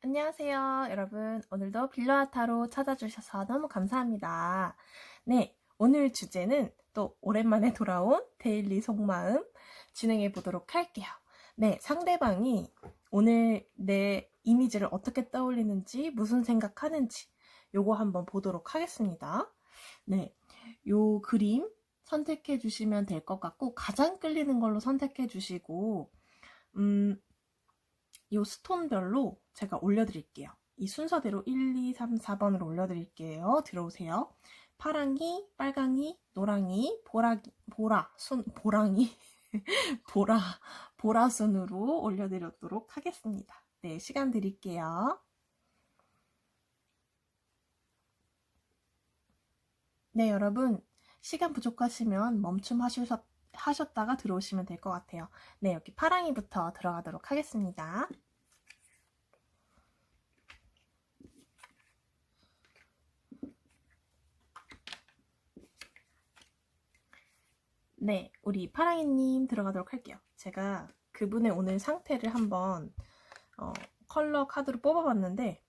안녕하세요, 여러분. 오늘도 빌로아타로 찾아주셔서 너무 감사합니다. 네, 오늘 주제는 또 오랜만에 돌아온 데일리 속마음 진행해 보도록 할게요. 네, 상대방이 오늘 내 이미지를 어떻게 떠올리는지, 무슨 생각하는지 요거 한번 보도록 하겠습니다. 네, 요 그림 선택해 주시면 될 것 같고, 가장 끌리는 걸로 선택해 주시고, 이 스톤별로 제가 올려드릴게요. 이 순서대로 1, 2, 3, 4번으로 올려드릴게요. 들어오세요. 파랑이, 빨강이, 노랑이, 보랑이, 보라, 보라순으로 올려드리도록 하겠습니다. 네, 시간 드릴게요. 네, 여러분. 시간 부족하시면 하셨다가 들어오시면 될 것 같아요. 네, 여기 파랑이부터 들어가도록 하겠습니다. 네, 우리 파랑이님 들어가도록 할게요. 제가 그분의 오늘 상태를 한번 컬러 카드로 뽑아봤는데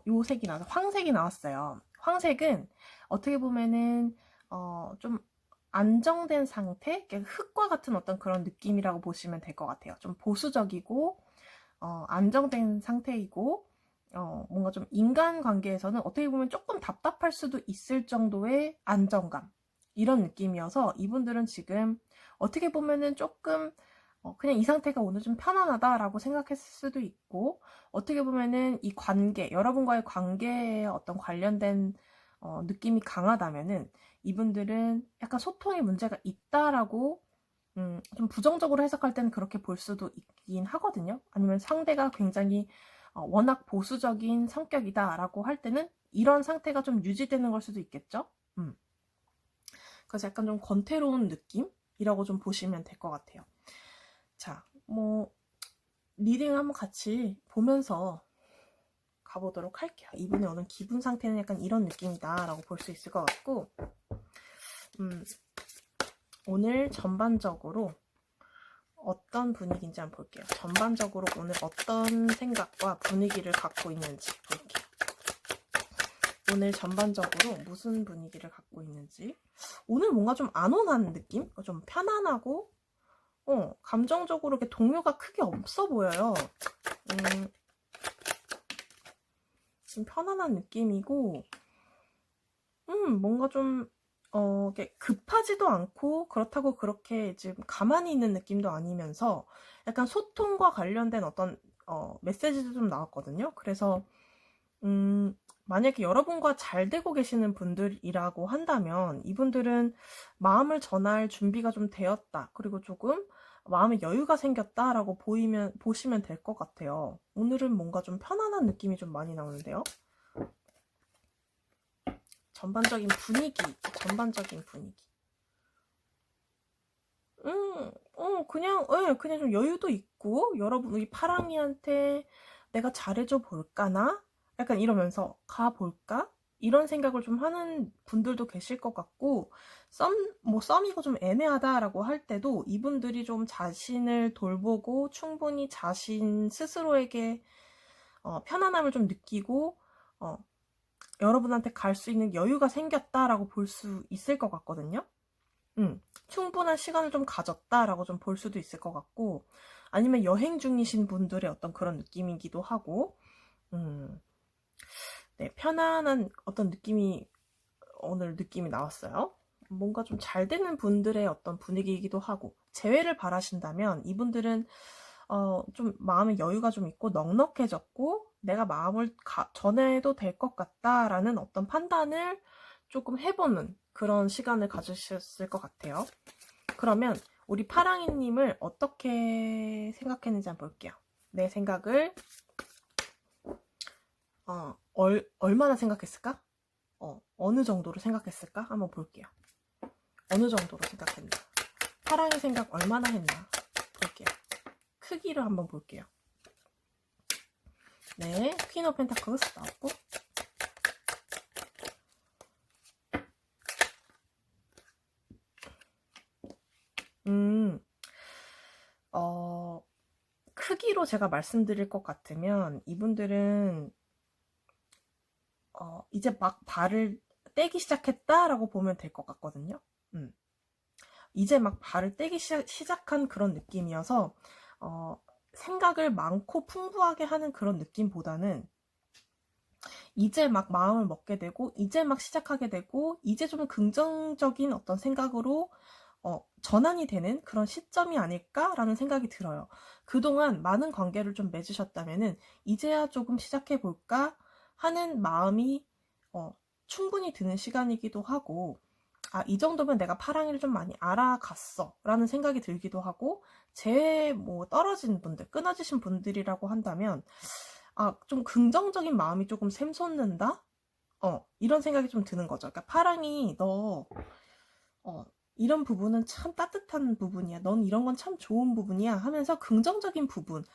요 색이 나와서 황색이 나왔어요. 황색은 어떻게 보면은 좀 안정된 상태, 흙과 같은 어떤 그런 느낌이라고 보시면 될 것 같아요. 좀 보수적이고 안정된 상태이고 뭔가 좀 인간관계에서는 어떻게 보면 조금 답답할 수도 있을 정도의 안정감, 이런 느낌이어서 이분들은 지금 어떻게 보면은 조금 그냥 이 상태가 오늘 좀 편안하다라고 생각했을 수도 있고, 어떻게 보면은 이 관계, 여러분과의 관계에 어떤 관련된 느낌이 강하다면은 이분들은 약간 소통에 문제가 있다라고 좀 부정적으로 해석할 때는 그렇게 볼 수도 있긴 하거든요. 아니면 상대가 굉장히 워낙 보수적인 성격이다라고 할 때는 이런 상태가 좀 유지되는 걸 수도 있겠죠. 그래서 약간 좀 권태로운 느낌이라고 좀 보시면 될 것 같아요. 자, 리딩 한번 같이 보면서 가보도록 할게요. 이분의 오늘 기분 상태는 약간 이런 느낌이다라고 볼 수 있을 것 같고, 오늘 전반적으로 어떤 분위기인지 한번 볼게요. 전반적으로 오늘 어떤 생각과 분위기를 갖고 있는지 볼게요. 오늘 전반적으로 무슨 분위기를 갖고 있는지. 오늘 뭔가 좀 안온한 느낌? 좀 편안하고 감정적으로 이렇게 동요가 크게 없어 보여요. 좀 편안한 느낌이고, 뭔가 좀 이렇게 급하지도 않고, 그렇다고 그렇게 지금 가만히 있는 느낌도 아니면서, 약간 소통과 관련된 어떤, 메시지도 좀 나왔거든요. 그래서, 만약에 여러분과 잘 되고 계시는 분들이라고 한다면, 이분들은 마음을 전할 준비가 좀 되었다. 그리고 조금 마음의 여유가 생겼다라고 보시면 될 것 같아요. 오늘은 뭔가 좀 편안한 느낌이 좀 많이 나오는데요. 전반적인 분위기. 그냥 좀 여유도 있고, 여러분, 이 파랑이한테 내가 잘해줘 볼까나? 약간 이러면서, 가볼까? 이런 생각을 좀 하는 분들도 계실 것 같고, 썸이고 좀 애매하다라고 할 때도 이분들이 좀 자신을 돌보고 충분히 자신 스스로에게 편안함을 좀 느끼고, 여러분한테 갈 수 있는 여유가 생겼다라고 볼 수 있을 것 같거든요. 충분한 시간을 좀 가졌다라고 좀 볼 수도 있을 것 같고, 아니면 여행 중이신 분들의 어떤 그런 느낌이기도 하고, 네, 편안한 어떤 오늘 느낌이 나왔어요. 뭔가 좀 잘 되는 분들의 어떤 분위기이기도 하고, 재회를 바라신다면 이분들은 좀 마음의 여유가 좀 있고 넉넉해졌고, 내가 마음을 전해도 될 것 같다라는 어떤 판단을 조금 해보는 그런 시간을 가지셨을 것 같아요. 그러면 우리 파랑이님을 어떻게 생각했는지 한번 볼게요. 내 생각을 얼마나 생각했을까? 어느 정도로 생각했을까? 한번 볼게요. 어느 정도로 생각했나? 파랑이 생각 얼마나 했나? 볼게요. 크기를 한번 볼게요. 네, 퀸 오브 펜타클스 나왔고, 한마디로 제가 말씀드릴 것 같으면 이분들은 이제 막 발을 떼기 시작했다라고 보면 될 것 같거든요. 이제 막 발을 떼기 시작한 그런 느낌이어서 생각을 많고 풍부하게 하는 그런 느낌보다는 이제 막 마음을 먹게 되고 이제 막 시작하게 되고 이제 좀 긍정적인 어떤 생각으로 전환이 되는 그런 시점이 아닐까라는 생각이 들어요. 그동안 많은 관계를 좀 맺으셨다면은 이제야 조금 시작해 볼까 하는 마음이 충분히 드는 시간이기도 하고, 이 정도면 내가 파랑이를 좀 많이 알아갔어 라는 생각이 들기도 하고, 뭐 떨어진 분들, 끊어지신 분들이라고 한다면 좀 긍정적인 마음이 조금 샘솟는다? 이런 생각이 좀 드는 거죠. 그러니까 파랑이 너 이런 부분은 참 따뜻한 부분이야. 넌 이런 건 참 좋은 부분이야 하면서 긍정적인 부분,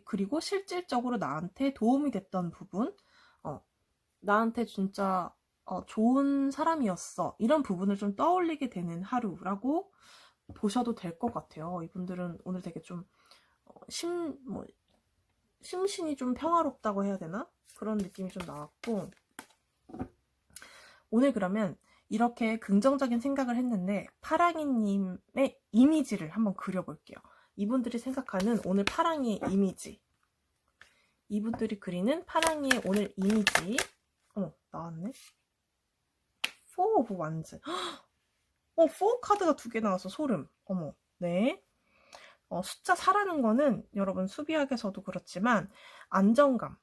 그리고 실질적으로 나한테 도움이 됐던 부분, 나한테 진짜 좋은 사람이었어. 이런 부분을 좀 떠올리게 되는 하루라고 보셔도 될 것 같아요. 이분들은 오늘 되게 좀 심신이 좀 평화롭다고 해야 되나? 그런 느낌이 좀 나왔고, 오늘 그러면 이렇게 긍정적인 생각을 했는데 파랑이님의 이미지를 한번 그려볼게요. 이분들이 생각하는 오늘 파랑이의 이미지, 이분들이 그리는 파랑이의 오늘 이미지. 나왔네. 4 오브 완즈. 4 카드가 2개 나와서 소름. 어머. 네. 숫자 4라는 거는 여러분 수비학에서도 그렇지만 안정감,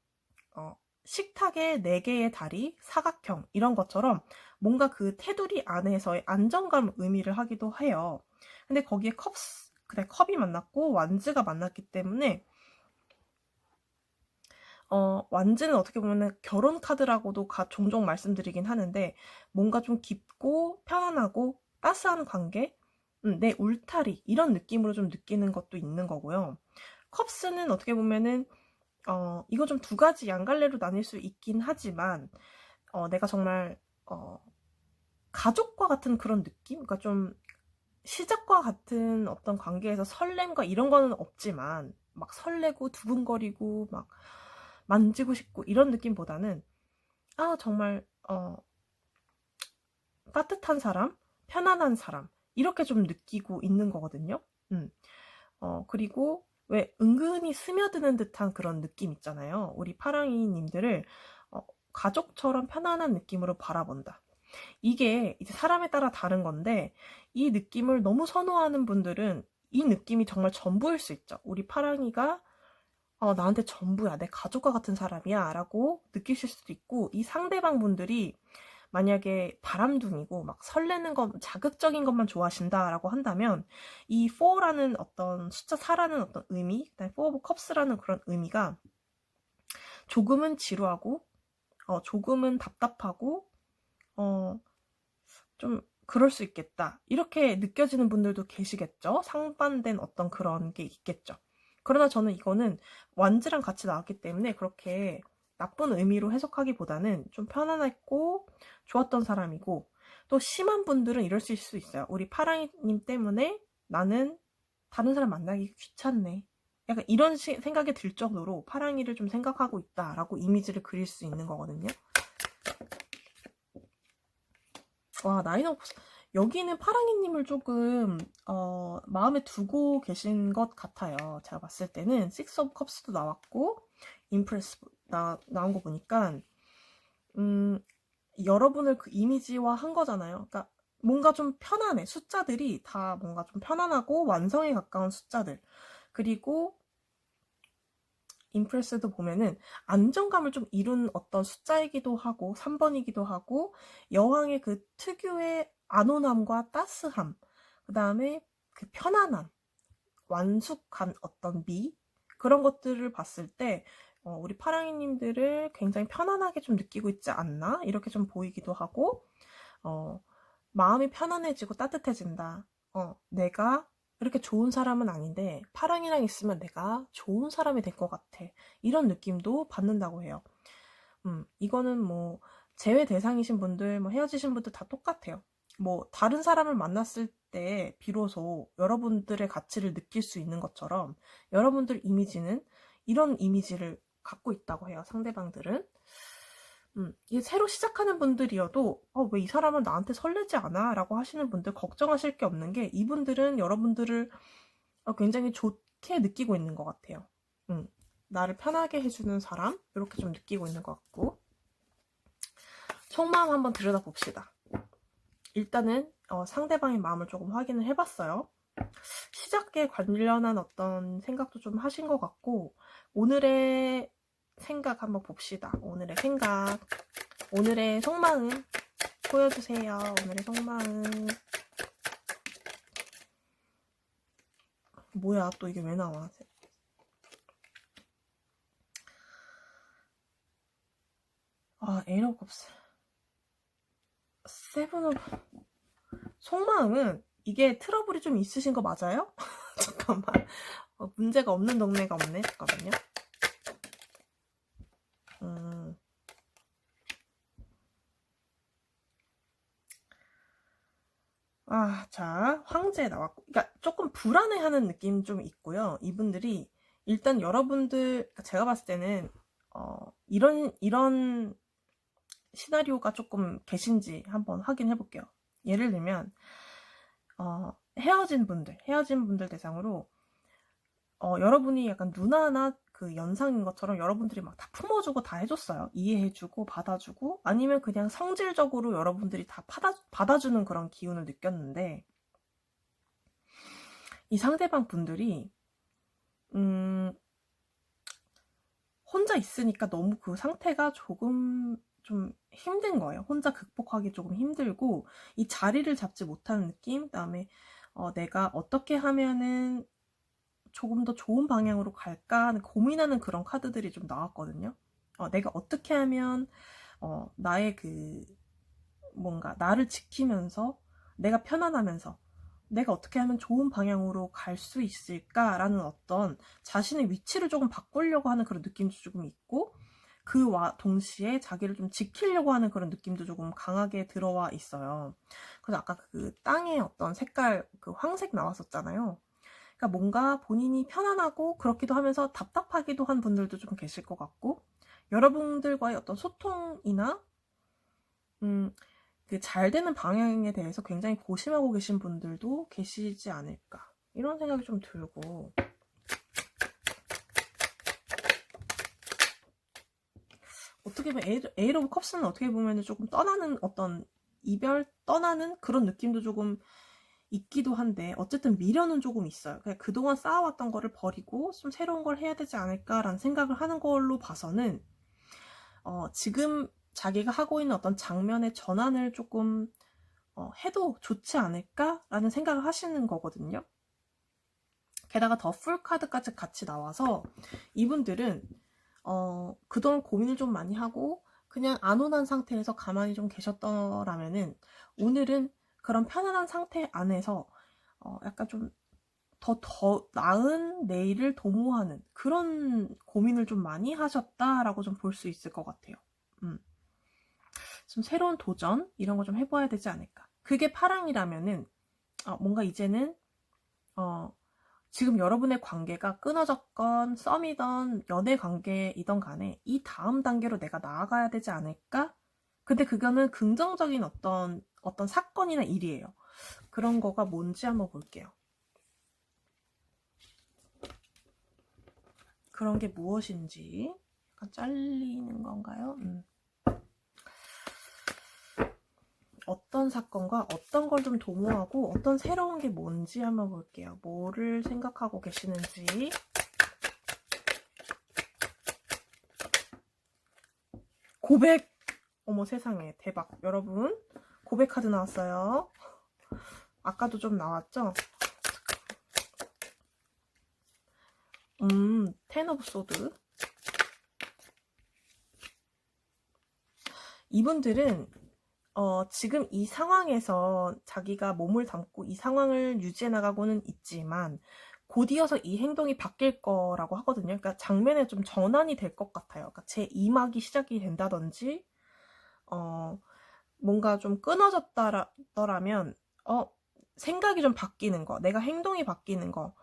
식탁에 4개의 다리, 사각형 이런 것처럼 뭔가 그 테두리 안에서의 안정감 의미를 하기도 해요. 근데 거기에 컵이 만났고 완즈가 만났기 때문에 완즈는 어떻게 보면 결혼 카드라고도 종종 말씀드리긴 하는데, 뭔가 좀 깊고 편안하고 따스한 관계, 내 울타리 이런 느낌으로 좀 느끼는 것도 있는 거고요. 컵스는 어떻게 보면은 이거 좀 2가지 양갈래로 나뉠 수 있긴 하지만 내가 정말 가족과 같은 그런 느낌? 그러니까 좀 시작과 같은 어떤 관계에서 설렘과 이런 거는 없지만 막 설레고 두근거리고 막 만지고 싶고 이런 느낌보다는 정말 따뜻한 사람, 편안한 사람 이렇게 좀 느끼고 있는 거거든요. 그리고 왜 은근히 스며드는 듯한 그런 느낌 있잖아요. 우리 파랑이님들을 가족처럼 편안한 느낌으로 바라본다. 이게 이제 사람에 따라 다른 건데, 이 느낌을 너무 선호하는 분들은 이 느낌이 정말 전부일 수 있죠. 우리 파랑이가 나한테 전부야, 내 가족과 같은 사람이야 라고 느끼실 수도 있고, 이 상대방 분들이 만약에 바람둥이고 막 설레는 것, 자극적인 것만 좋아하신다라고 한다면 이 4라는 어떤 숫자 4라는 어떤 의미, 그다음에 4 오브 컵스라는 그런 의미가 조금은 지루하고 조금은 답답하고 좀 그럴 수 있겠다 이렇게 느껴지는 분들도 계시겠죠. 상반된 어떤 그런 게 있겠죠. 그러나 저는 이거는 완즈랑 같이 나왔기 때문에 그렇게 나쁜 의미로 해석하기보다는 좀 편안했고 좋았던 사람이고, 또 심한 분들은 이럴 수 있어요. 우리 파랑이님 때문에 나는 다른 사람 만나기 귀찮네, 약간 이런 생각이 들 정도로 파랑이를 좀 생각하고 있다라고 이미지를 그릴 수 있는 거거든요. 와, 나인 오브 여기는 파랑이님을 조금 마음에 두고 계신 것 같아요. 제가 봤을 때는 6 오브 컵스도 나왔고 임프레스 나온 거 보니까 여러분을 그 이미지화 한 거잖아요. 그러니까 뭔가 좀 편안해. 숫자들이 다 뭔가 좀 편안하고 완성에 가까운 숫자들. 그리고 임프레스도 보면은 안정감을 좀 이룬 어떤 숫자이기도 하고 3번이기도 하고, 여왕의 그 특유의 안온함과 따스함, 그 다음에 그 편안함, 완숙한 어떤 미, 그런 것들을 봤을 때 우리 파랑이님들을 굉장히 편안하게 좀 느끼고 있지 않나 이렇게 좀 보이기도 하고, 마음이 편안해지고 따뜻해진다. 내가 이렇게 좋은 사람은 아닌데 파랑이랑 있으면 내가 좋은 사람이 될 것 같아, 이런 느낌도 받는다고 해요. 이거는 뭐 제외 대상이신 분들, 뭐 헤어지신 분들 다 똑같아요. 뭐 다른 사람을 만났을 때 비로소 여러분들의 가치를 느낄 수 있는 것처럼 여러분들 이미지는 이런 이미지를 갖고 있다고 해요, 상대방들은. 이게 새로 시작하는 분들이어도 왜 이 사람은 나한테 설레지 않아? 라고 하시는 분들 걱정하실 게 없는 게, 이분들은 여러분들을 굉장히 좋게 느끼고 있는 것 같아요. 나를 편하게 해주는 사람, 이렇게 좀 느끼고 있는 것 같고. 속마음 한번 들여다봅시다. 일단은 상대방의 마음을 조금 확인을 해봤어요. 시작에 관련한 어떤 생각도 좀 하신 것 같고, 오늘의 생각 한번 봅시다. 오늘의 생각, 오늘의 속마음 보여주세요. 오늘의 속마음. 뭐야, 또 이게 왜 나와? 에러가 없어. 세븐 오브 속마음은 이게 트러블이 좀 있으신 거 맞아요? 잠깐만. 문제가 없는 동네가 없네. 잠깐만요. 자, 황제 나왔고. 그러니까 조금 불안해하는 느낌 좀 있고요. 이분들이 일단 여러분들, 제가 봤을 때는 이런 시나리오가 조금 계신지 한번 확인해 볼게요. 예를 들면 헤어진 분들 대상으로 여러분이 약간 누나나 그 연상인 것처럼 여러분들이 막 다 품어주고 다 해줬어요. 이해해주고 받아주고, 아니면 그냥 성질적으로 여러분들이 다 받아주는 그런 기운을 느꼈는데, 이 상대방 분들이 혼자 있으니까 너무 그 상태가 조금 좀 힘든 거예요. 혼자 극복하기 조금 힘들고, 이 자리를 잡지 못하는 느낌. 그다음에 내가 어떻게 하면은 조금 더 좋은 방향으로 갈까 하는 고민하는 그런 카드들이 좀 나왔거든요. 내가 어떻게 하면 나의 그 뭔가 나를 지키면서, 내가 편안하면서 내가 어떻게 하면 좋은 방향으로 갈 수 있을까라는 어떤 자신의 위치를 조금 바꾸려고 하는 그런 느낌도 조금 있고, 그와 동시에 자기를 좀 지키려고 하는 그런 느낌도 조금 강하게 들어와 있어요. 그래서 아까 그 땅의 어떤 색깔, 그 황색 나왔었잖아요. 그러니까 뭔가 본인이 편안하고 그렇기도 하면서 답답하기도 한 분들도 좀 계실 것 같고, 여러분들과의 어떤 소통이나 그 잘 되는 방향에 대해서 굉장히 고심하고 계신 분들도 계시지 않을까, 이런 생각이 좀 들고, 어떻게 보면 에이트 오브 컵스는 어떻게 보면 조금 떠나는 어떤 떠나는 그런 느낌도 조금 있기도 한데, 어쨌든 미련은 조금 있어요. 그냥 그동안 쌓아왔던 거를 버리고 좀 새로운 걸 해야 되지 않을까라는 생각을 하는 걸로 봐서는 지금 자기가 하고 있는 어떤 장면의 전환을 조금 해도 좋지 않을까라는 생각을 하시는 거거든요. 게다가 더 풀 카드까지 같이 나와서 이분들은 그동안 고민을 좀 많이 하고 그냥 안온한 상태에서 가만히 좀 계셨더라면은, 오늘은 그런 편안한 상태 안에서 약간 좀 더 나은 내일을 도모하는 그런 고민을 좀 많이 하셨다라고 좀 볼 수 있을 것 같아요. 좀 새로운 도전 이런 거 좀 해봐야 되지 않을까. 그게 파랑이라면은 뭔가 이제는 지금 여러분의 관계가 끊어졌건 썸이던 연애 관계이던 간에 이 다음 단계로 내가 나아가야 되지 않을까? 근데 그거는 긍정적인 어떤 사건이나 일이에요. 그런 거가 뭔지 한번 볼게요. 그런 게 무엇인지. 약간 잘리는 건가요? 어떤 사건과 어떤 걸 좀 도모하고 어떤 새로운 게 뭔지 한번 볼게요. 뭐를 생각하고 계시는지. 고백! 어머 세상에, 대박. 여러분, 고백 카드 나왔어요. 아까도 좀 나왔죠? 텐 오브 소드. 이분들은 지금 이 상황에서 자기가 몸을 담고 이 상황을 유지해 나가고는 있지만, 곧이어서 이 행동이 바뀔 거라고 하거든요. 그러니까 장면에 좀 전환이 될 것 같아요. 그러니까 제 2막이 시작이 된다든지, 뭔가 좀 끊어졌더라면 생각이 좀 바뀌는 거, 내가 행동이 바뀌는 거,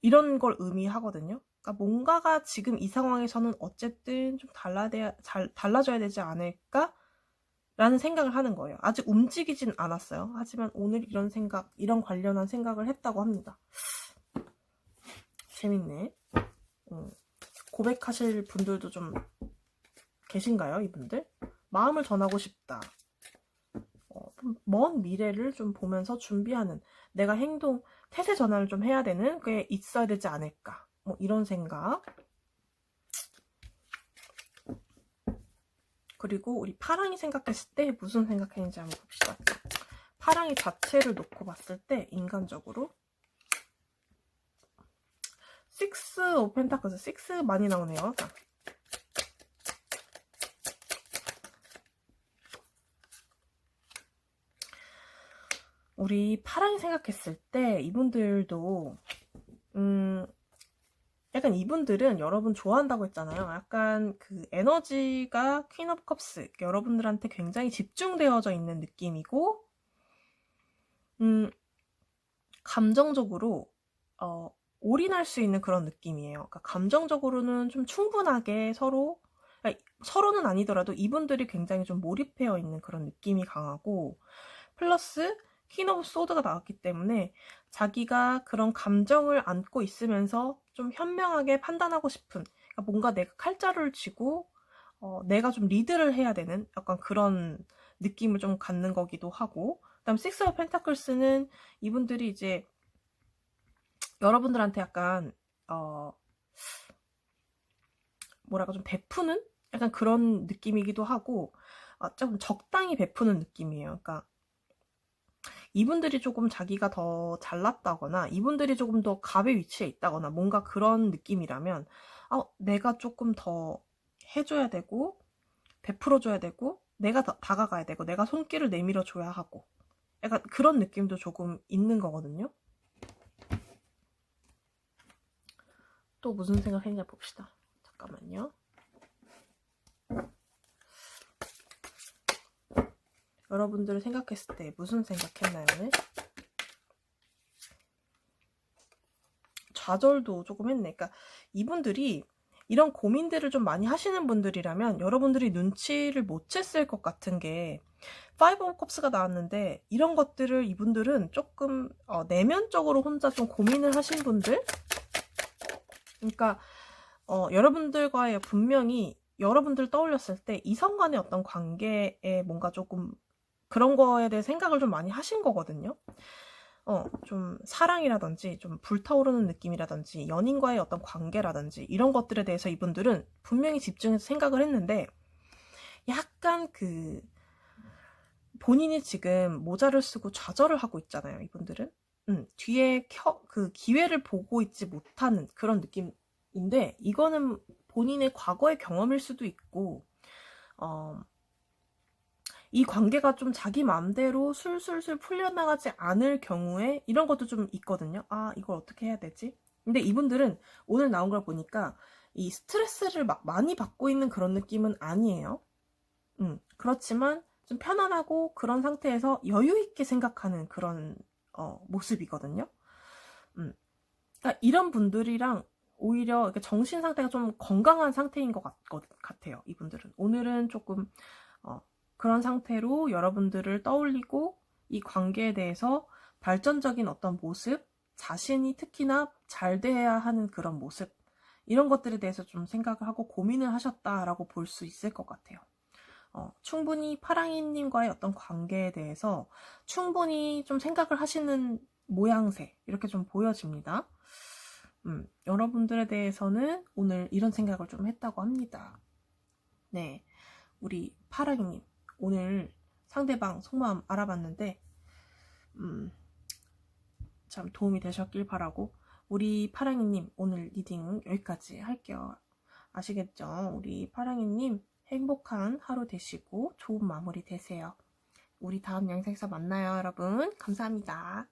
이런 걸 의미하거든요. 그러니까 뭔가가 지금 이 상황에서는 어쨌든 좀 달라져야 되지 않을까? 라는 생각을 하는 거예요. 아직 움직이진 않았어요. 하지만 오늘 이런 관련한 생각을 했다고 합니다. 재밌네. 고백하실 분들도 좀 계신가요, 이분들? 마음을 전하고 싶다. 먼 미래를 좀 보면서 준비하는, 내가 태세 전환을 좀 해야 되는 게 있어야 되지 않을까. 뭐 이런 생각. 그리고 우리 파랑이 생각했을 때 무슨 생각했는지 한번 봅시다. 파랑이 자체를 놓고 봤을 때 인간적으로 6 오브 펜타클스, 6 많이 나오네요. 자. 우리 파랑이 생각했을 때 이분들도 약간 이분들은 여러분 좋아한다고 했잖아요. 약간 그 에너지가 퀸 오브 컵스, 여러분들한테 굉장히 집중되어져 있는 느낌이고 감정적으로 올인할 수 있는 그런 느낌이에요. 그러니까 감정적으로는 좀 충분하게 서로는 아니더라도 이분들이 굉장히 좀 몰입되어 있는 그런 느낌이 강하고, 플러스 퀸 오브 소드가 나왔기 때문에 자기가 그런 감정을 안고 있으면서 좀 현명하게 판단하고 싶은, 그러니까 뭔가 내가 칼자루를 쥐고 내가 좀 리드를 해야 되는 약간 그런 느낌을 좀 갖는 거기도 하고, 그다음 6 오브 펜타클스는 이분들이 이제 여러분들한테 약간 뭐랄까 좀 베푸는 약간 그런 느낌이기도 하고, 좀 적당히 베푸는 느낌이에요. 그러니까 이분들이 조금 자기가 더 잘났다거나 이분들이 조금 더 갑의 위치에 있다거나 뭔가 그런 느낌이라면 내가 조금 더 해줘야 되고 베풀어줘야 되고 내가 더 다가가야 되고 내가 손길을 내밀어 줘야 하고, 약간 그런 느낌도 조금 있는 거거든요. 또 무슨 생각했냐 봅시다. 잠깐만요. 여러분들을 생각했을 때 무슨 생각했나요, 오늘? 좌절도 조금 했네. 그러니까 이분들이 이런 고민들을 좀 많이 하시는 분들이라면 여러분들이 눈치를 못 챘을 것 같은 게, 5 오브 컵스가 나왔는데 이런 것들을 이분들은 조금 내면적으로 혼자 좀 고민을 하신 분들? 그러니까 여러분들과의 분명히 여러분들 떠올렸을 때 이성 간의 어떤 관계에 뭔가 조금 그런 거에 대해 생각을 좀 많이 하신 거거든요. 좀 사랑이라든지 좀 불타오르는 느낌이라든지 연인과의 어떤 관계라든지 이런 것들에 대해서 이분들은 분명히 집중해서 생각을 했는데, 약간 본인이 지금 모자를 쓰고 좌절을 하고 있잖아요, 이분들은. 뒤에 그 기회를 보고 있지 못하는 그런 느낌인데, 이거는 본인의 과거의 경험일 수도 있고, 이 관계가 좀 자기 마음대로 술술술 풀려나가지 않을 경우에 이런 것도 좀 있거든요. 이걸 어떻게 해야 되지? 근데 이분들은 오늘 나온 걸 보니까 이 스트레스를 막 많이 받고 있는 그런 느낌은 아니에요. 그렇지만 좀 편안하고 그런 상태에서 여유 있게 생각하는 그런 모습이거든요. 그러니까 이런 분들이랑 오히려 이렇게 정신 상태가 좀 건강한 상태인 것 같아요. 이분들은 오늘은 조금 그런 상태로 여러분들을 떠올리고 이 관계에 대해서 발전적인 어떤 모습, 자신이 특히나 잘 돼야 하는 그런 모습, 이런 것들에 대해서 좀 생각을 하고 고민을 하셨다라고 볼 수 있을 것 같아요. 충분히 파랑이님과의 어떤 관계에 대해서 충분히 좀 생각을 하시는 모양새, 이렇게 좀 보여집니다. 여러분들에 대해서는 오늘 이런 생각을 좀 했다고 합니다. 네, 우리 파랑이님, 오늘 상대방 속마음 알아봤는데 참 도움이 되셨길 바라고, 우리 파랑이님 오늘 리딩 여기까지 할게요. 아시겠죠? 우리 파랑이님 행복한 하루 되시고 좋은 마무리 되세요. 우리 다음 영상에서 만나요, 여러분. 감사합니다.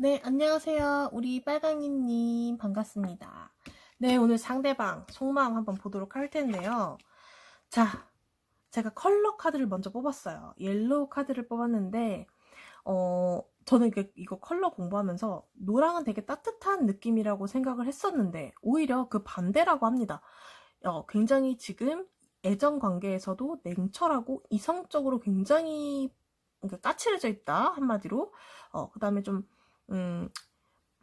네, 안녕하세요. 우리 빨강이님 반갑습니다. 네, 오늘 상대방 속마음 한번 보도록 할 텐데요. 자, 제가 컬러 카드를 먼저 뽑았어요. 옐로우 카드를 뽑았는데 저는 이거 컬러 공부하면서 노랑은 되게 따뜻한 느낌이라고 생각을 했었는데 오히려 그 반대라고 합니다. 굉장히 지금 애정 관계에서도 냉철하고 이성적으로 굉장히 까칠해져 있다 한마디로. 그 다음에 좀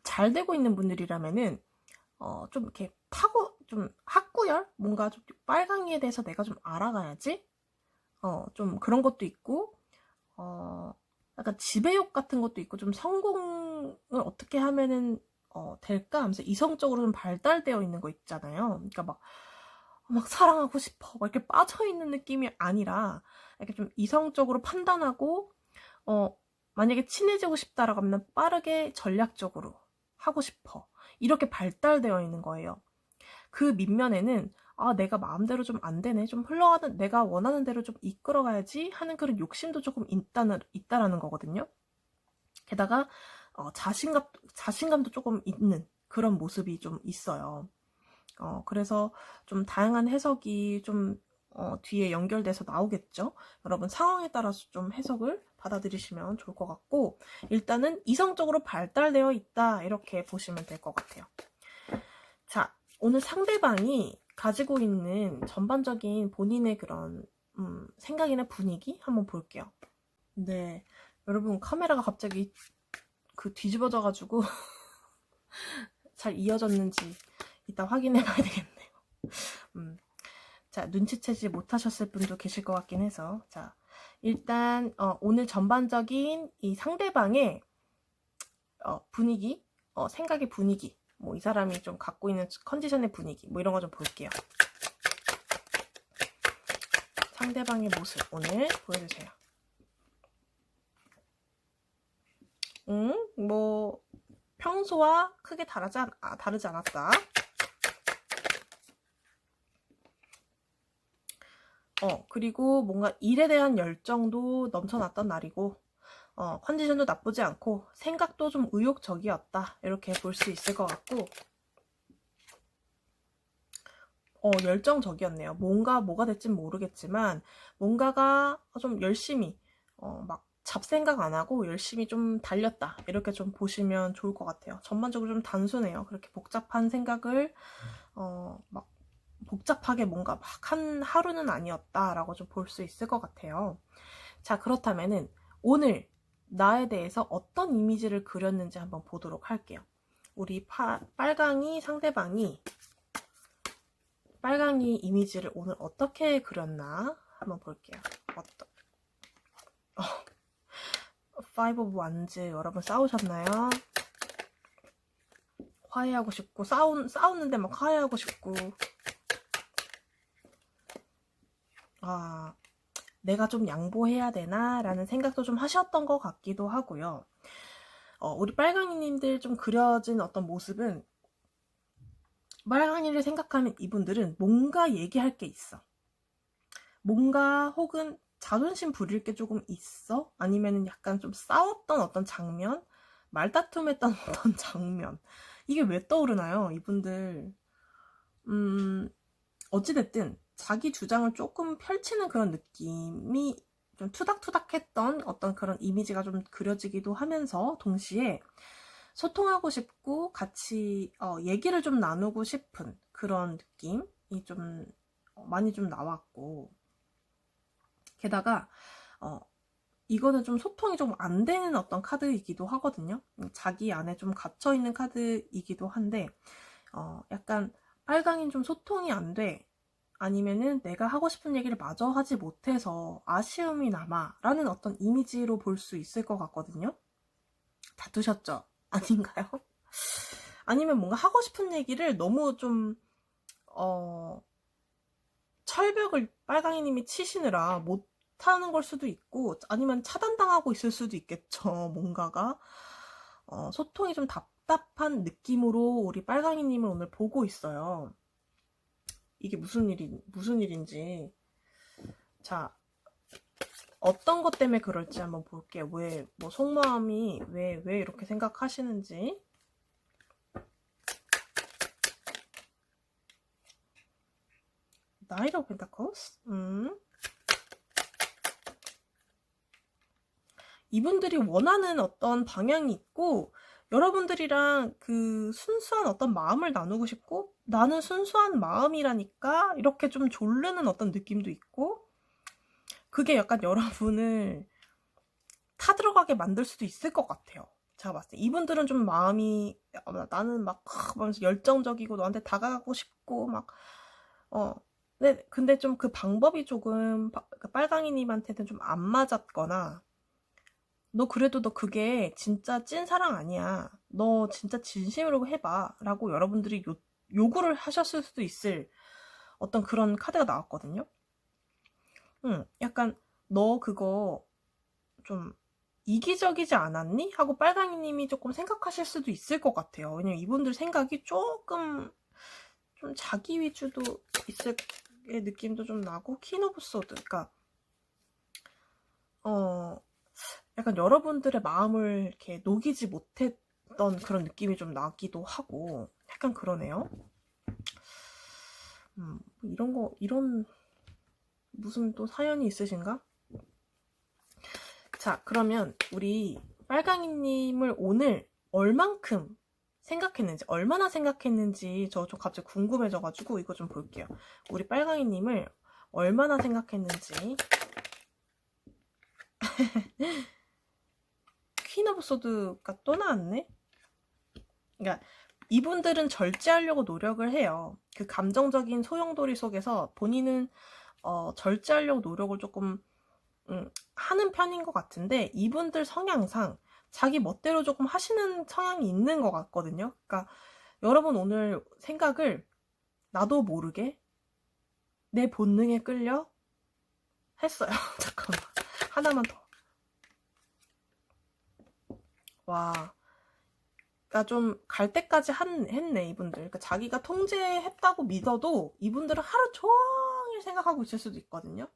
잘 되고 있는 분들이라면은 좀 이렇게 좀 학구열? 뭔가 좀 빨강이에 대해서 내가 좀 알아가야지? 좀 그런 것도 있고, 약간 지배욕 같은 것도 있고, 좀 성공을 어떻게 하면은, 될까 하면서 이성적으로 좀 발달되어 있는 거 있잖아요. 그러니까 막 사랑하고 싶어. 막 이렇게 빠져있는 느낌이 아니라, 이렇게 좀 이성적으로 판단하고, 만약에 친해지고 싶다라고 하면 빠르게 전략적으로 하고 싶어. 이렇게 발달되어 있는 거예요. 그 밑면에는 내가 마음대로 좀 안 되네. 좀 흘러가는, 내가 원하는 대로 좀 이끌어가야지 하는 그런 욕심도 조금 있다라는 거거든요. 게다가, 자신감도 조금 있는 그런 모습이 좀 있어요. 그래서 좀 다양한 해석이 좀, 뒤에 연결돼서 나오겠죠. 여러분 상황에 따라서 좀 해석을 받아들이시면 좋을 것 같고, 일단은 이성적으로 발달되어 있다. 이렇게 보시면 될 것 같아요. 자, 오늘 상대방이 가지고 있는 전반적인 본인의 그런 생각이나 분위기 한번 볼게요. 네, 여러분 카메라가 갑자기 뒤집어져가지고 잘 이어졌는지 이따 확인해 봐야 되겠네요. 자, 눈치채지 못하셨을 분도 계실 것 같긴 해서. 자, 일단 오늘 전반적인 이 상대방의 분위기, 생각의 분위기, 뭐 이 사람이 좀 갖고 있는 컨디션의 분위기, 뭐 이런 거 좀 볼게요. 상대방의 모습 오늘 보여주세요. 뭐 평소와 크게 다르지 않았다. 그리고 뭔가 일에 대한 열정도 넘쳐났던 날이고, 컨디션도 나쁘지 않고 생각도 좀 의욕적이었다. 이렇게 볼 수 있을 것 같고, 열정적이었네요. 뭐가 될진 모르겠지만 뭔가가 좀 열심히 막 잡생각 안 하고 열심히 좀 달렸다. 이렇게 좀 보시면 좋을 것 같아요. 전반적으로 좀 단순해요. 그렇게 복잡한 생각을 막 복잡하게 뭔가 막 한 하루는 아니었다라고 좀 볼 수 있을 것 같아요. 자, 그렇다면은 오늘 나에 대해서 어떤 이미지를 그렸는지 한번 보도록 할게요. 우리 빨강이 이미지를 오늘 어떻게 그렸나 한번 볼게요. 파이브 오브 완즈 여러분 싸우셨나요? 화해하고 싶고 싸우는데 막 화해하고 싶고, 내가 좀 양보해야 되나 라는 생각도 좀 하셨던 것 같기도 하고요. 우리 빨강이님들 좀 그려진 어떤 모습은, 빨강이를 생각하면 이분들은 뭔가 얘기할 게 있어. 뭔가 혹은 자존심 부릴 게 조금 있어? 아니면 약간 좀 싸웠던 어떤 장면? 말다툼했던 어떤 장면? 이게 왜 떠오르나요? 이분들 어찌됐든 자기 주장을 조금 펼치는 그런 느낌이 좀 투닥투닥했던 어떤 그런 이미지가 좀 그려지기도 하면서, 동시에 소통하고 싶고 같이 얘기를 좀 나누고 싶은 그런 느낌이 좀 많이 좀 나왔고, 게다가 이거는 좀 소통이 좀 안 되는 어떤 카드이기도 하거든요. 자기 안에 좀 갇혀있는 카드이기도 한데, 약간 빨강인 좀 소통이 안 돼. 아니면은 내가 하고 싶은 얘기를 마저 하지 못해서 아쉬움이 남아 라는 어떤 이미지로 볼 수 있을 것 같거든요. 다투셨죠? 아닌가요? 아니면 뭔가 하고 싶은 얘기를 너무 좀 철벽을 빨강이님이 치시느라 못하는 걸 수도 있고, 아니면 차단당하고 있을 수도 있겠죠. 뭔가가 소통이 좀 답답한 느낌으로 우리 빨강이님을 오늘 보고 있어요. 이게 무슨 일인지. 자, 어떤 것 때문에 그럴지 한번 볼게요. 뭐 속마음이 왜 이렇게 생각하시는지. 나이트 오브 펜타클스? 이분들이 원하는 어떤 방향이 있고, 여러분들이랑 그 순수한 어떤 마음을 나누고 싶고, 나는 순수한 마음이라니까 이렇게 좀 졸르는 어떤 느낌도 있고, 그게 약간 여러분을 타들어가게 만들 수도 있을 것 같아요. 제가 봤을 때 이분들은 좀 마음이 나는 막 열정적이고 너한테 다가가고 싶고 막 근데 좀 그 방법이 조금 빨강이님한테는 좀 안 맞았거나, 너 그래도 너 그게 진짜 찐 사랑 아니야, 너 진짜 진심으로 해봐 라고 여러분들이 요구를 하셨을 수도 있을 어떤 그런 카드가 나왔거든요. 약간 너 그거 좀 이기적이지 않았니? 하고 빨강이님이 조금 생각하실 수도 있을 것 같아요. 왜냐면 이분들 생각이 조금 좀 자기 위주도 있을 느낌도 좀 나고, 퀸 오브 소드, 그러니까 약간 여러분들의 마음을 이렇게 녹이지 못했던 그런 느낌이 좀 나기도 하고, 약간 그러네요. 이런 무슨 또 사연이 있으신가? 자, 그러면 우리 빨강이님을 오늘 얼만큼 생각했는지, 얼마나 생각했는지 저 좀 갑자기 궁금해져가지고 이거 좀 볼게요. 우리 빨강이님을 얼마나 생각했는지. 퀸 오브 소드가 또 나왔네? 그러니까 이분들은 절제하려고 노력을 해요. 그 감정적인 소용돌이 속에서 본인은 절제하려고 노력을 조금 하는 편인 것 같은데, 이분들 성향상 자기 멋대로 조금 하시는 성향이 있는 것 같거든요. 그러니까 여러분 오늘 생각을 나도 모르게 내 본능에 끌려 했어요. 잠깐만, 하나만 더. 와, 그러니까 좀 갈 때까지 했네 이분들. 그러니까 자기가 통제했다고 믿어도 이분들은 하루 종일 생각하고 있을 수도 있거든요.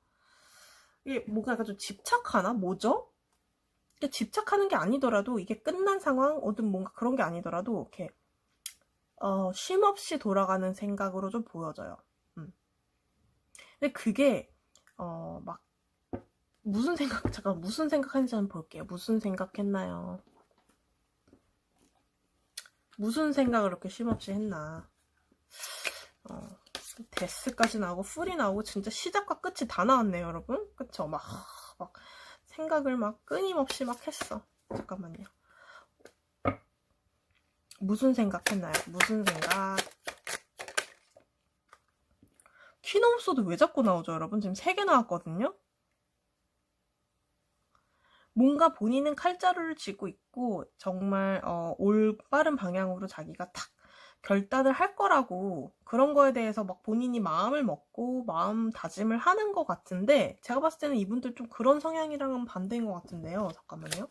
이게 뭔가 약간 좀 집착하나? 뭐죠? 집착하는 게 아니더라도, 이게 끝난 상황, 어떤 뭔가 그런 게 아니더라도 이렇게 쉼없이 돌아가는 생각으로 좀 보여져요. 근데 그게 막 무슨 생각하는지 한번 볼게요. 무슨 생각했나요? 무슨 생각을 이렇게 쉼없이 했나? 데스까지 나오고 풀이 나오고 진짜 시작과 끝이 다 나왔네요, 여러분. 그쵸? 막 생각을 막 끊임없이 막 했어. 잠깐만요. 무슨 생각했나요? 무슨 생각? 퀸 오브 소드 왜 자꾸 나오죠, 여러분? 지금 3개 나왔거든요? 뭔가 본인은 칼자루를 쥐고 있고 정말 올바른 방향으로 자기가 탁 결단을 할 거라고, 그런 거에 대해서 막 본인이 마음을 먹고 마음 다짐을 하는 것 같은데, 제가 봤을 때는 이분들 좀 그런 성향이랑은 반대인 것 같은데요. 잠깐만요.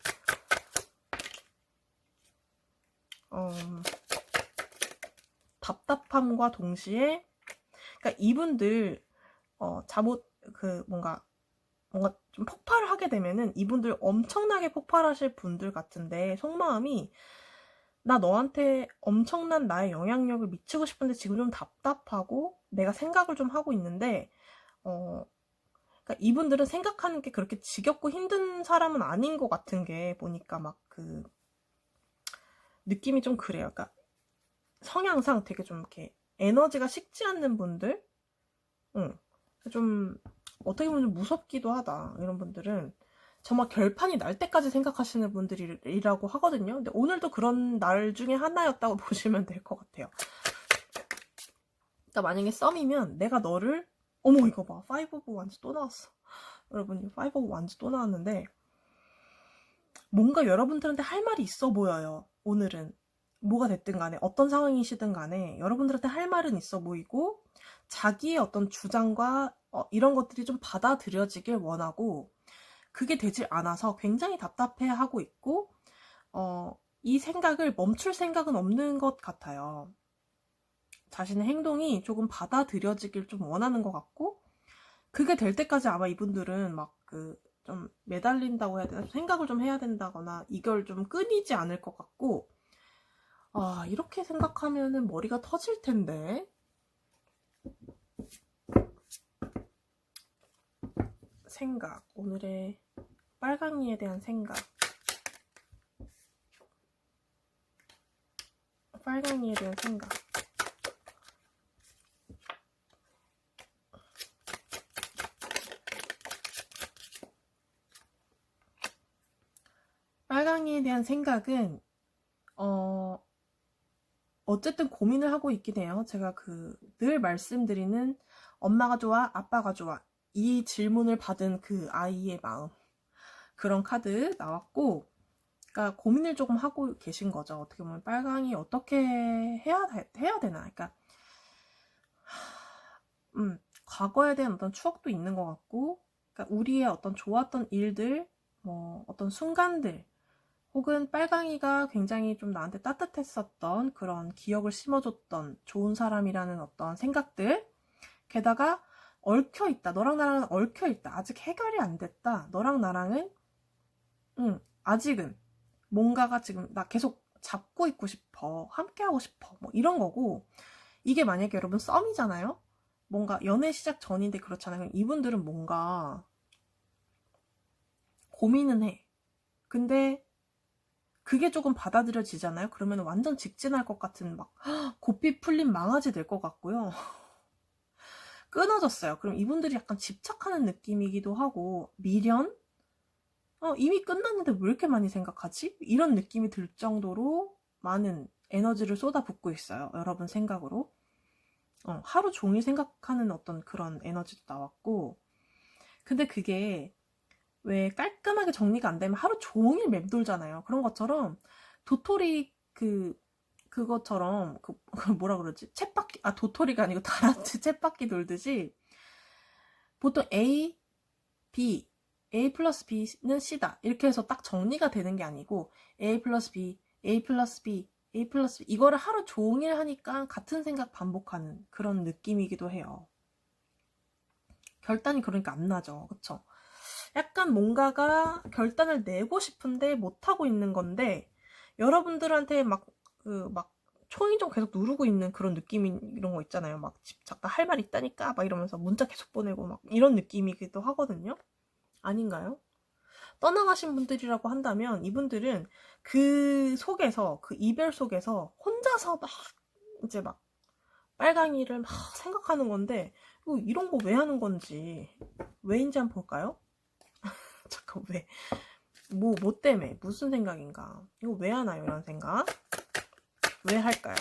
답답함과 동시에, 그러니까 이분들 잘못 뭔가 좀 폭발을 하게 되면은 이분들 엄청나게 폭발하실 분들 같은데, 속마음이 나 너한테 엄청난 나의 영향력을 미치고 싶은데 지금 좀 답답하고 내가 생각을 좀 하고 있는데, 그러니까 이분들은 생각하는 게 그렇게 지겹고 힘든 사람은 아닌 것 같은 게 보니까 막 그 느낌이 좀 그래요. 그러니까 성향상 되게 좀 이렇게 에너지가 식지 않는 분들, 좀 어떻게 보면 좀 무섭기도 하다. 이런 분들은 정말 결판이 날 때까지 생각하시는 분들이라고 하거든요. 근데 오늘도 그런 날 중에 하나였다고 보시면 될 것 같아요. 그러니까 만약에 썸이면 내가 너를, 어머 이거 봐, 5 오브 완즈 또 나왔어. 여러분, 5 오브 완즈 또 나왔는데, 뭔가 여러분들한테 할 말이 있어 보여요. 오늘은 뭐가 됐든 간에, 어떤 상황이시든 간에 여러분들한테 할 말은 있어 보이고, 자기의 어떤 주장과 이런 것들이 좀 받아들여지길 원하고, 그게 되질 않아서 굉장히 답답해하고 있고, 이 생각을 멈출 생각은 없는 것 같아요. 자신의 행동이 조금 받아들여지길 좀 원하는 것 같고, 그게 될 때까지 아마 이분들은 막 좀 매달린다고 해야 되나? 생각을 좀 해야 된다거나 이걸 좀 끊이지 않을 것 같고, 아, 이렇게 생각하면은 머리가 터질 텐데. 생각, 오늘의 빨강이에 대한 생각. 빨강이에 대한 생각. 빨강이에 대한 생각은 어쨌든 고민을 하고 있긴 해요. 제가 늘 말씀드리는 엄마가 좋아, 아빠가 좋아 이 질문을 받은 그 아이의 마음, 그런 카드 나왔고, 그러니까 고민을 조금 하고 계신 거죠. 어떻게 보면 빨강이 어떻게 해야 되나. 그러니까 과거에 대한 어떤 추억도 있는 것 같고, 그러니까 우리의 어떤 좋았던 일들, 뭐 어떤 순간들, 혹은 빨강이가 굉장히 좀 나한테 따뜻했었던 그런 기억을 심어줬던 좋은 사람이라는 어떤 생각들, 게다가 얽혀있다. 너랑 나랑은 얽혀있다. 아직 해결이 안 됐다. 너랑 나랑은 아직은 뭔가가 지금 나 계속 잡고 있고 싶어. 함께하고 싶어. 뭐 이런 거고, 이게 만약에 여러분 썸이잖아요? 뭔가 연애 시작 전인데 그렇잖아요. 이분들은 뭔가 고민은 해. 근데 그게 조금 받아들여지잖아요. 그러면 완전 직진할 것 같은 막 고삐 풀린 망아지 될 것 같고요. 끊어졌어요. 그럼 이분들이 약간 집착하는 느낌이기도 하고, 미련? 이미 끝났는데 왜 이렇게 많이 생각하지? 이런 느낌이 들 정도로 많은 에너지를 쏟아붓고 있어요. 여러분 생각으로. 하루 종일 생각하는 어떤 그런 에너지도 나왔고, 근데 그게 왜 깔끔하게 정리가 안 되면 하루 종일 맴돌잖아요. 그런 것처럼 도토리 그것처럼 뭐라 그러지? 쳇바퀴, 도토리가 아니고 다람쥐 쳇바퀴 돌듯이 보통 A 플러스 B는 C다. 이렇게 해서 딱 정리가 되는 게 아니고 A 플러스 B, A 플러스 B, A 플러스 B 이거를 하루 종일 하니까 같은 생각 반복하는 그런 느낌이기도 해요. 결단이 그러니까 안 나죠. 그쵸? 약간 뭔가가 결단을 내고 싶은데 못하고 있는 건데, 여러분들한테 막 초인종 계속 누르고 있는 그런 느낌이, 이런 거 있잖아요. 막 잠깐 할 말 있다니까 막 이러면서 문자 계속 보내고 막 이런 느낌이기도 하거든요. 아닌가요? 떠나가신 분들이라고 한다면 이분들은 그 속에서, 그 이별 속에서 혼자서 막 이제 막 빨강이를 막 생각하는 건데, 이런 거 왜 하는 건지, 왜인지 한번 볼까요? 잠깐, 왜? 뭐 때문에? 무슨 생각인가? 이거 왜 하나요, 이런 생각? 왜 할까요?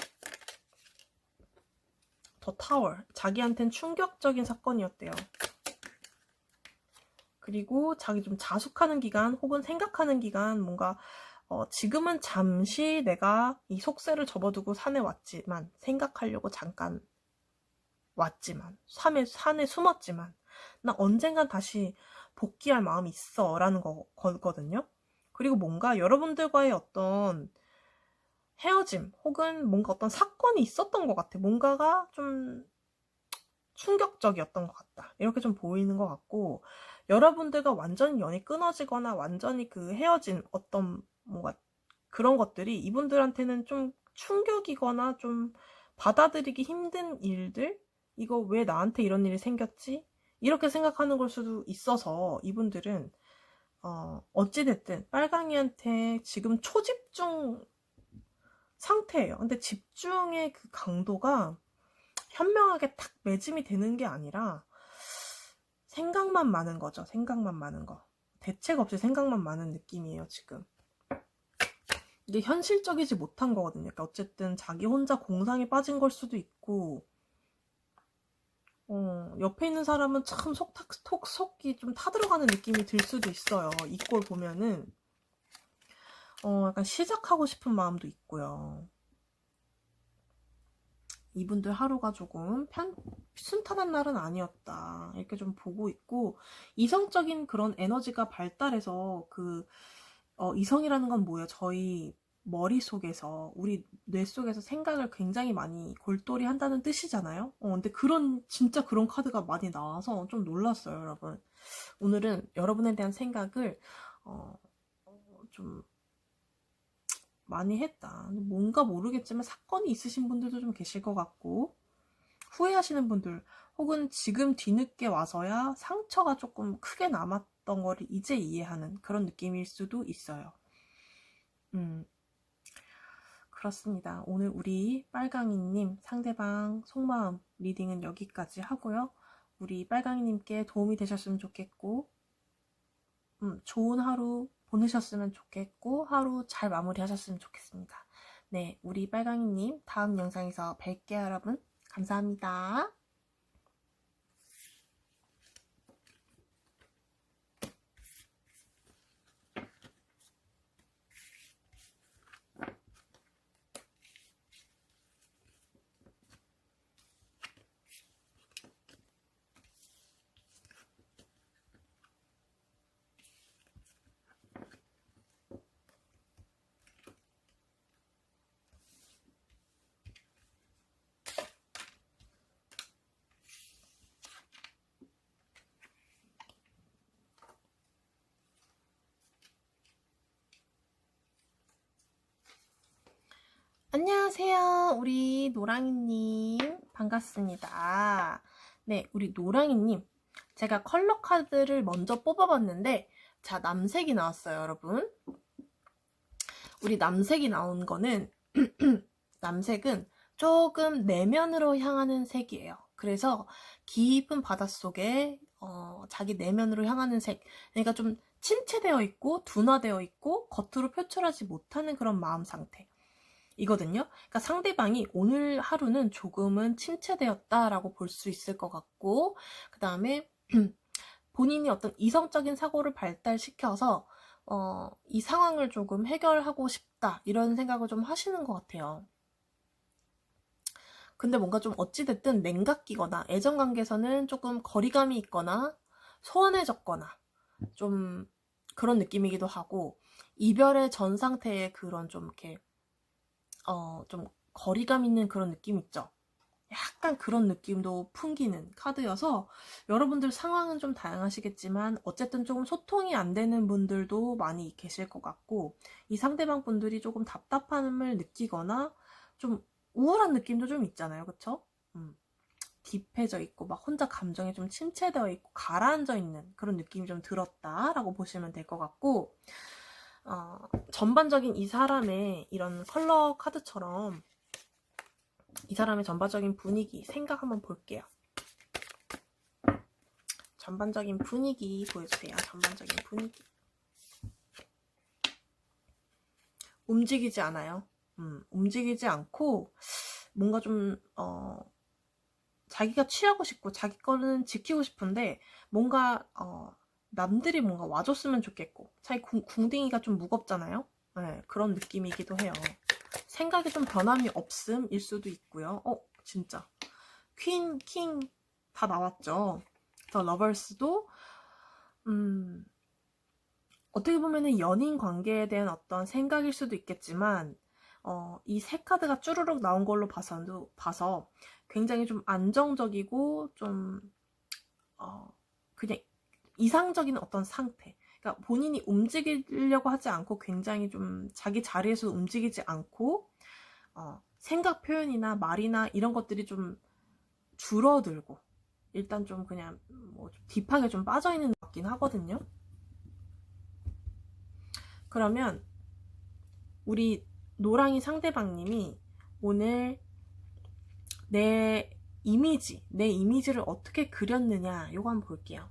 더 타워. 자기한텐 충격적인 사건이었대요. 그리고 자기 좀 자숙하는 기간, 혹은 생각하는 기간, 뭔가, 지금은 잠시 내가 이 속세를 접어두고 산에 왔지만, 생각하려고 잠깐 왔지만, 산에 숨었지만, 나 언젠간 다시 복귀할 마음이 있어. 라는 거거든요. 그리고 뭔가 여러분들과의 어떤 헤어짐, 혹은 뭔가 어떤 사건이 있었던 것 같아. 뭔가가 좀 충격적이었던 것 같다. 이렇게 좀 보이는 것 같고, 여러분들과 완전히 연이 끊어지거나 완전히 헤어진 어떤 뭔가 그런 것들이 이분들한테는 좀 충격이거나 좀 받아들이기 힘든 일들? 이거 왜 나한테 이런 일이 생겼지? 이렇게 생각하는 걸 수도 있어서 이분들은 어찌됐든 빨강이한테 지금 초집중 상태예요. 근데 집중의 그 강도가 현명하게 탁 매짐이 되는 게 아니라 생각만 많은 거죠. 생각만 많은 거. 대책 없이 생각만 많은 느낌이에요, 지금. 이게 현실적이지 못한 거거든요. 그러니까 어쨌든 자기 혼자 공상에 빠진 걸 수도 있고, 옆에 있는 사람은 참 속이 좀 타들어가는 느낌이 들 수도 있어요. 이 꼴 보면은. 약간 시작하고 싶은 마음도 있고요. 이분들 하루가 조금 순탄한 날은 아니었다. 이렇게 좀 보고 있고, 이성적인 그런 에너지가 발달해서 이성이라는 건 뭐예요? 저희 머릿속에서, 우리 뇌 속에서 생각을 굉장히 많이 골똘히 한다는 뜻이잖아요? 근데 진짜 그런 카드가 많이 나와서 좀 놀랐어요, 여러분. 오늘은 여러분에 대한 생각을 좀 많이 했다. 뭔가 모르겠지만 사건이 있으신 분들도 좀 계실 것 같고, 후회하시는 분들, 혹은 지금 뒤늦게 와서야 상처가 조금 크게 남았던 거를 이제 이해하는 그런 느낌일 수도 있어요. 그렇습니다. 오늘 우리 빨강이님 상대방 속마음 리딩은 여기까지 하고요. 우리 빨강이님께 도움이 되셨으면 좋겠고, 좋은 하루 보내셨으면 좋겠고, 하루 잘 마무리하셨으면 좋겠습니다. 네, 우리 빨강이님 다음 영상에서 뵐게요, 여러분. 감사합니다. 안녕하세요. 우리 노랑이님. 반갑습니다. 네, 우리 노랑이님. 제가 컬러 카드를 먼저 뽑아봤는데, 자, 남색이 나왔어요, 여러분. 우리 남색이 나온 거는, 남색은 조금 내면으로 향하는 색이에요. 그래서 깊은 바닷속에, 자기 내면으로 향하는 색. 그러니까 좀 침체되어 있고, 둔화되어 있고, 겉으로 표출하지 못하는 그런 마음 상태. 이거든요. 그러니까 상대방이 오늘 하루는 조금은 침체되었다라고 볼 수 있을 것 같고, 그 다음에 본인이 어떤 이성적인 사고를 발달시켜서 이 상황을 조금 해결하고 싶다 이런 생각을 좀 하시는 것 같아요. 근데 뭔가 좀 어찌됐든 냉각기거나 애정관계에서는 조금 거리감이 있거나 소원해졌거나 좀 그런 느낌이기도 하고, 이별의 전 상태의 그런 좀 이렇게 좀 거리감 있는 그런 느낌 있죠. 약간 그런 느낌도 풍기는 카드여서 여러분들 상황은 좀 다양하시겠지만 어쨌든 조금 소통이 안 되는 분들도 많이 계실 것 같고, 이 상대방 분들이 조금 답답함을 느끼거나 좀 우울한 느낌도 좀 있잖아요. 그쵸? 딥해져 있고 막 혼자 감정에 좀 침체되어 있고 가라앉아 있는 그런 느낌이 좀 들었다라고 보시면 될 것 같고, 전반적인 이 사람의 이런 컬러 카드처럼 이 사람의 전반적인 분위기, 생각 한번 볼게요. 전반적인 분위기 보여주세요. 전반적인 분위기. 움직이지 않아요. 움직이지 않고 뭔가 좀 자기가 취하고 싶고 자기 거는 지키고 싶은데 뭔가 남들이 뭔가 와줬으면 좋겠고, 자기 궁둥이가 좀 무겁잖아요. 네, 그런 느낌이기도 해요. 생각에 좀 변함이 없음일 수도 있고요. 진짜 퀸, 킹 다 나왔죠. 더 러버스도 어떻게 보면은 연인 관계에 대한 어떤 생각일 수도 있겠지만, 이 세 카드가 쭈루룩 나온 걸로 봐서 굉장히 좀 안정적이고 좀 그냥 이상적인 어떤 상태. 그러니까 본인이 움직이려고 하지 않고 굉장히 좀 자기 자리에서 움직이지 않고 생각 표현이나 말이나 이런 것들이 좀 줄어들고, 일단 좀 그냥 뭐 좀 딥하게 좀 빠져있는 것 같긴 하거든요. 그러면 우리 노랑이 상대방님이 오늘 내 이미지를 어떻게 그렸느냐, 요거 한번 볼게요.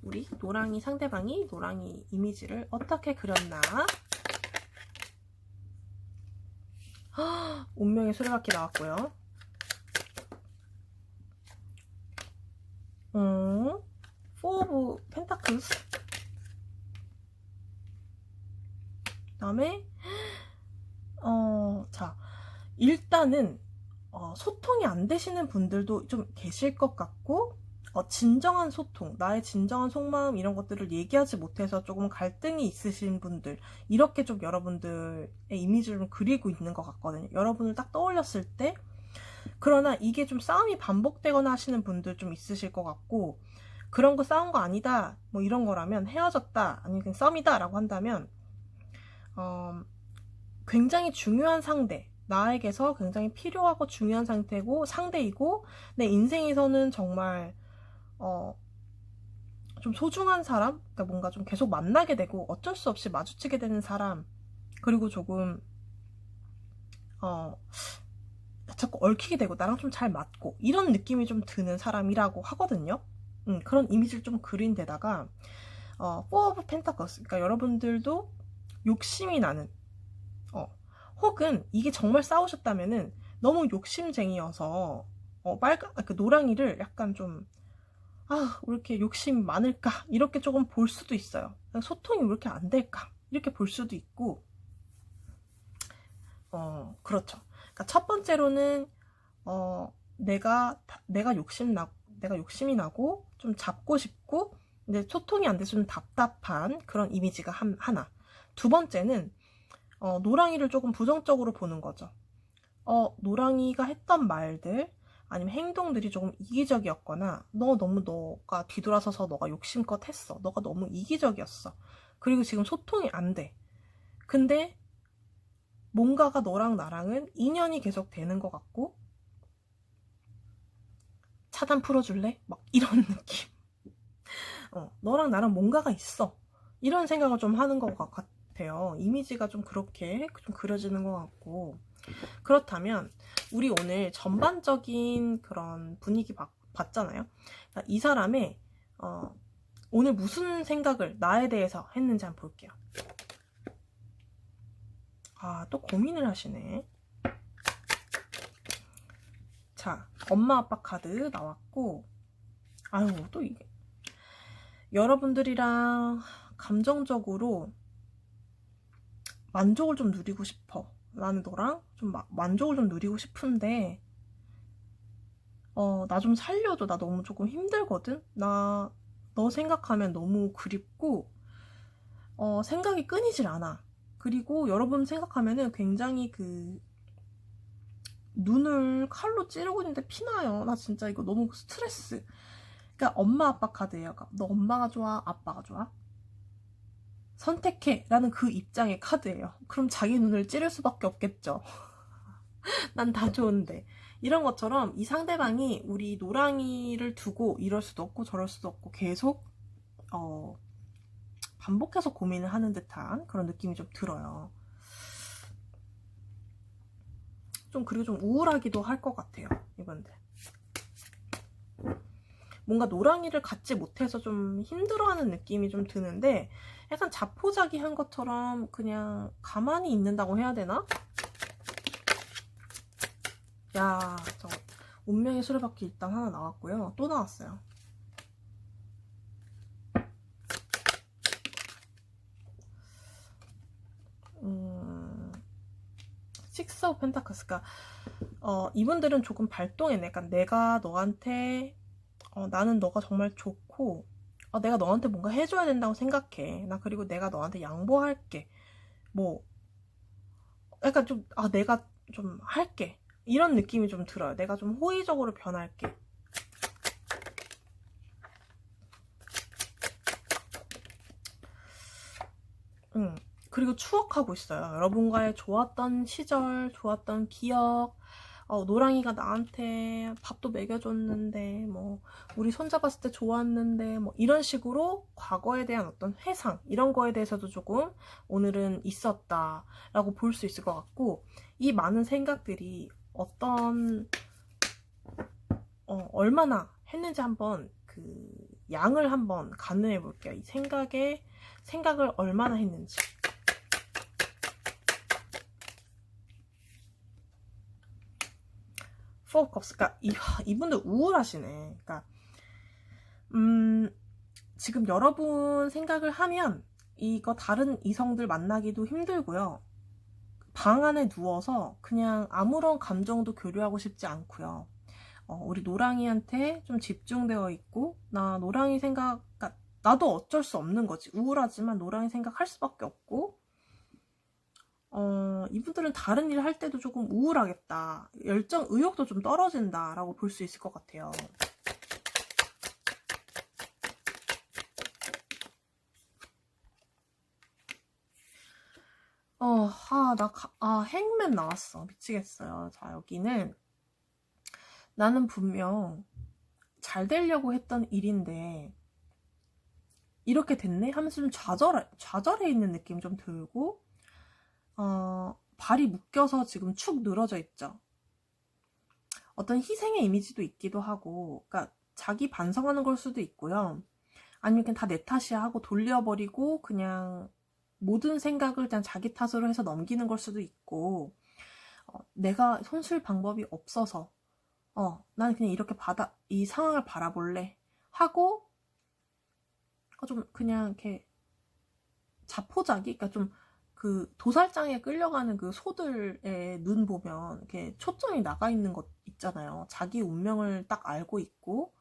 우리 노랑이 상대방이 노랑이 이미지를 어떻게 그렸나. 운명의 수레바퀴 나왔고요. 포 오브 펜타클스. 그 다음에 자, 일단은 소통이 안 되시는 분들도 좀 계실 것 같고, 진정한 소통, 나의 진정한 속마음 이런 것들을 얘기하지 못해서 조금 갈등이 있으신 분들, 이렇게 좀 여러분들의 이미지를 좀 그리고 있는 것 같거든요. 여러분을 딱 떠올렸을 때 그러나 이게 좀 싸움이 반복되거나 하시는 분들 좀 있으실 것 같고, 그런 거 싸운 거 아니다 뭐 이런 거라면, 헤어졌다 아니면 그냥 썸이다 라고 한다면 굉장히 중요한 상대, 나에게서 굉장히 필요하고 중요한 상태고 상대이고, 내 인생에서는 정말 좀 소중한 사람, 그러니까 뭔가 좀 계속 만나게 되고 어쩔 수 없이 마주치게 되는 사람, 그리고 조금 자꾸 얽히게 되고 나랑 좀 잘 맞고 이런 느낌이 좀 드는 사람이라고 하거든요. 그런 이미지를 좀 그린 데다가 Four of Pentacles, 그러니까 여러분들도 욕심이 나는, 혹은 이게 정말 싸우셨다면은 너무 욕심쟁이여서 그 노랑이를 약간 좀, 왜 이렇게 욕심이 많을까 이렇게 조금 볼 수도 있어요. 소통이 왜 이렇게 안 될까 이렇게 볼 수도 있고, 그렇죠. 그러니까 첫 번째로는 내가 욕심이 나고 좀 잡고 싶고, 근데 소통이 안 돼서 좀 답답한 그런 이미지가 하나. 두 번째는 노랑이를 조금 부정적으로 보는 거죠. 노랑이가 했던 말들 아니면 행동들이 조금 이기적이었거나, 너가 뒤돌아서서 너가 욕심껏 했어, 너가 너무 이기적이었어, 그리고 지금 소통이 안 돼. 근데 뭔가가 너랑 나랑은 인연이 계속 되는 것 같고, 차단 풀어줄래? 막 이런 느낌. 너랑 나랑 뭔가가 있어, 이런 생각을 좀 하는 것 같아요. 이미지가 좀 그렇게 좀 그려지는 것 같고. 그렇다면 우리 오늘 전반적인 그런 분위기 봤잖아요. 이 사람의 오늘 무슨 생각을 나에 대해서 했는지 한번 볼게요. 또 고민을 하시네. 자, 엄마 아빠 카드 나왔고, 또 이게 여러분들이랑 감정적으로 만족을 좀 누리고 싶어. 나는 너랑 좀 만족을 좀 누리고 싶은데, 나 좀 살려줘. 나 너무 조금 힘들거든. 너 생각하면 너무 그립고, 생각이 끊이질 않아. 그리고 여러분 생각하면은 굉장히 눈을 칼로 찌르고 있는데 피나요. 나 진짜 이거 너무 스트레스. 그러니까 엄마 아빠 카드예요. 그러니까 너 엄마가 좋아, 아빠가 좋아? 선택해 라는 그 입장의 카드예요. 그럼 자기 눈을 찌를 수밖에 없겠죠. 난 다 좋은데. 이런 것처럼 이 상대방이 우리 노랑이를 두고 이럴 수도 없고 저럴 수도 없고 계속 반복해서 고민을 하는 듯한 그런 느낌이 좀 들어요. 그리고 좀 우울하기도 할 것 같아요, 이분들. 뭔가 노랑이를 갖지 못해서 좀 힘들어하는 느낌이 좀 드는데, 약간 자포자기한 것처럼 그냥 가만히 있는다고 해야 되나? 야, 저 운명의 수레바퀴 일단 하나 나왔고요. 또 나왔어요. 식스 오브 펜타클스가 이분들은 조금 발동했네. 약간 내가 너한테 나는 너가 정말 좋고, 내가 너한테 뭔가 해줘야 된다고 생각해. 그리고 내가 너한테 양보할게. 뭐 약간 좀 내가 좀 할게, 이런 느낌이 좀 들어요. 내가 좀 호의적으로 변할게. 그리고 추억하고 있어요. 여러분과의 좋았던 시절, 좋았던 기억. 노랑이가 나한테 밥도 먹여줬는데, 뭐 우리 손잡았을 때 좋았는데, 뭐 이런 식으로 과거에 대한 어떤 회상, 이런 거에 대해서도 조금 오늘은 있었다라고 볼 수 있을 것 같고, 이 많은 생각들이 얼마나 했는지 한번 양을 한번 가늠해 볼게요. 이 생각을 얼마나 했는지. 포커스. 그러니까 이분들 우울하시네. 그러니까 지금 여러분 생각을 하면 이거 다른 이성들 만나기도 힘들고요. 방 안에 누워서 그냥 아무런 감정도 교류하고 싶지 않고요. 우리 노랑이한테 좀 집중되어 있고, 노랑이 생각, 그러니까 나도 어쩔 수 없는 거지. 우울하지만 노랑이 생각할 수밖에 없고, 이분들은 다른 일 할 때도 조금 우울하겠다. 열정, 의욕도 좀 떨어진다라고 볼 수 있을 것 같아요. 행맨 나왔어. 미치겠어요. 자, 여기는 나는 분명 잘 되려고 했던 일인데 이렇게 됐네? 하면서 좀 좌절해 있는 느낌 좀 들고, 발이 묶여서 지금 축 늘어져 있죠. 어떤 희생의 이미지도 있기도 하고, 그러니까 자기 반성하는 걸 수도 있고요. 아니면 그냥 다 내 탓이야 하고 돌려버리고 그냥 모든 생각을 그냥 자기 탓으로 해서 넘기는 걸 수도 있고, 내가 손쓸 방법이 없어서 난 그냥 이렇게 이 상황을 바라볼래 하고 좀 그냥 이렇게 자포자기, 그러니까 좀 그 도살장에 끌려가는 그 소들의 눈 보면 이렇게 초점이 나가 있는 것 있잖아요. 자기 운명을 딱 알고 있고,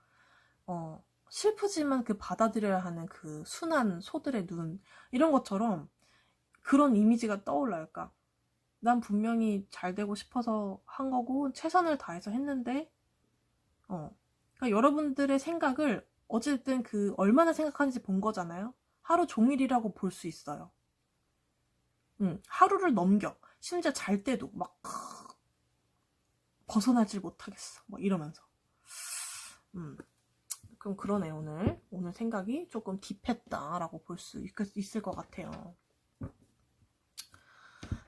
슬프지만 그 받아들여야 하는 그 순한 소들의 눈, 이런 것처럼 그런 이미지가 떠올라요. 그러니까 난 분명히 잘 되고 싶어서 한 거고 최선을 다해서 했는데, 그러니까 여러분들의 생각을 어쨌든 그 얼마나 생각하는지 본 거잖아요. 하루 종일이라고 볼 수 있어요. 하루를 넘겨. 심지어 잘 때도 막 벗어나질 못하겠어. 막 이러면서. 그럼 그러네, 오늘 생각이 조금 딥했다라고 볼 수 있을 것 같아요.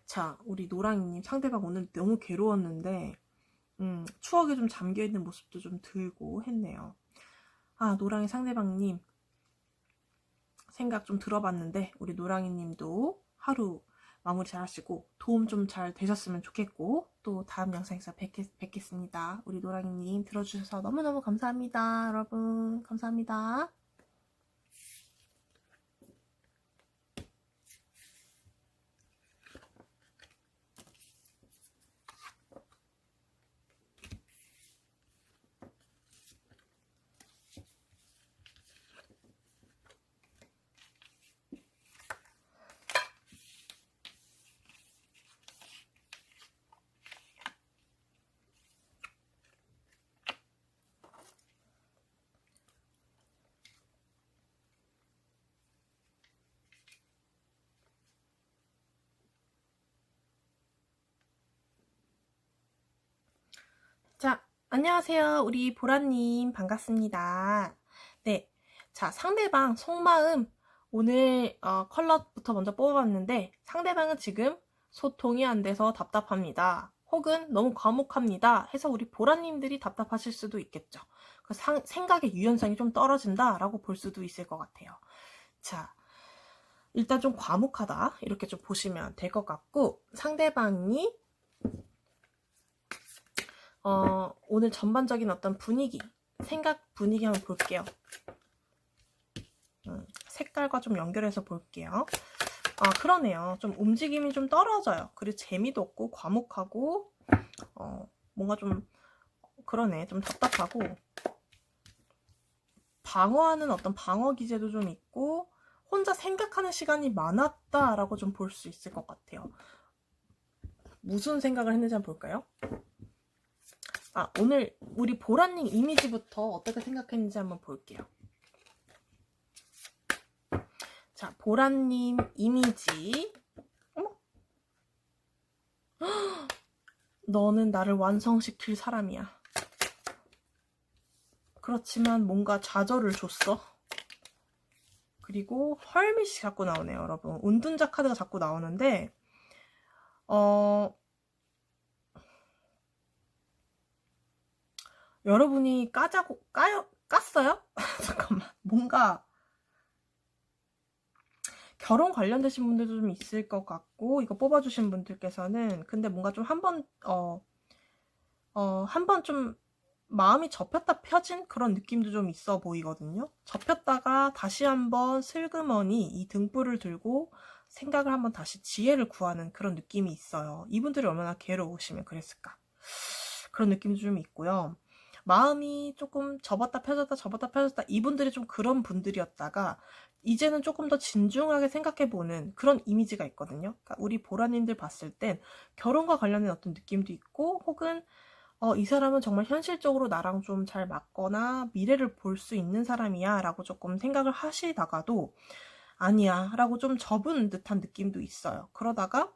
자, 우리 노랑이님, 상대방 오늘 너무 괴로웠는데 추억에 좀 잠겨있는 모습도 좀 들고 했네요. 노랑이 상대방님 생각 좀 들어봤는데 우리 노랑이님도 하루 마무리 잘 하시고 도움 좀 잘 되셨으면 좋겠고, 또 다음 영상에서 뵙겠습니다. 우리 노랑이님 들어주셔서 너무너무 감사합니다. 여러분 감사합니다. 자, 안녕하세요. 우리 보라님 반갑습니다. 네, 자, 상대방 속마음 오늘 컬러부터 먼저 뽑아봤는데, 상대방은 지금 소통이 안 돼서 답답합니다. 혹은 너무 과묵합니다 해서 우리 보라님들이 답답하실 수도 있겠죠. 그 생각의 유연성이 좀 떨어진다라고 볼 수도 있을 것 같아요. 자, 일단 좀 과묵하다 이렇게 좀 보시면 될 것 같고, 상대방이 오늘 전반적인 어떤 분위기, 생각 분위기 한번 볼게요. 색깔과 좀 연결해서 볼게요. 그러네요. 좀 움직임이 좀 떨어져요. 그리고 재미도 없고 과묵하고, 뭔가 좀 그러네. 좀 답답하고, 방어하는 어떤 방어 기제도 좀 있고, 혼자 생각하는 시간이 많았다라고 좀 볼 수 있을 것 같아요. 무슨 생각을 했는지 한번 볼까요? 오늘 우리 보라님 이미지부터 어떻게 생각했는지 한번 볼게요. 자, 보라님 이미지. 어머. 너는 나를 완성시킬 사람이야. 그렇지만 뭔가 좌절을 줬어. 그리고 헐밋이 자꾸 나오네요, 여러분. 운둔자 카드가 자꾸 나오는데, 여러분이 깠어요? 잠깐만. 뭔가 결혼 관련되신 분들도 좀 있을 것 같고, 이거 뽑아주신 분들께서는 근데 뭔가 좀 한번 좀 마음이 접혔다 펴진 그런 느낌도 좀 있어 보이거든요. 접혔다가 다시 한번 슬그머니 이 등불을 들고 생각을 한번 다시 지혜를 구하는 그런 느낌이 있어요. 이분들이 얼마나 괴로우시면 그랬을까. 그런 느낌도 좀 있고요. 마음이 조금 접었다 펴졌다 접었다 펴졌다, 이분들이 좀 그런 분들이었다가 이제는 조금 더 진중하게 생각해보는 그런 이미지가 있거든요. 그러니까 우리 보라님들 봤을 땐 결혼과 관련된 어떤 느낌도 있고, 혹은 이 사람은 정말 현실적으로 나랑 좀 잘 맞거나 미래를 볼 수 있는 사람이야 라고 조금 생각을 하시다가도 아니야 라고 좀 접은 듯한 느낌도 있어요. 그러다가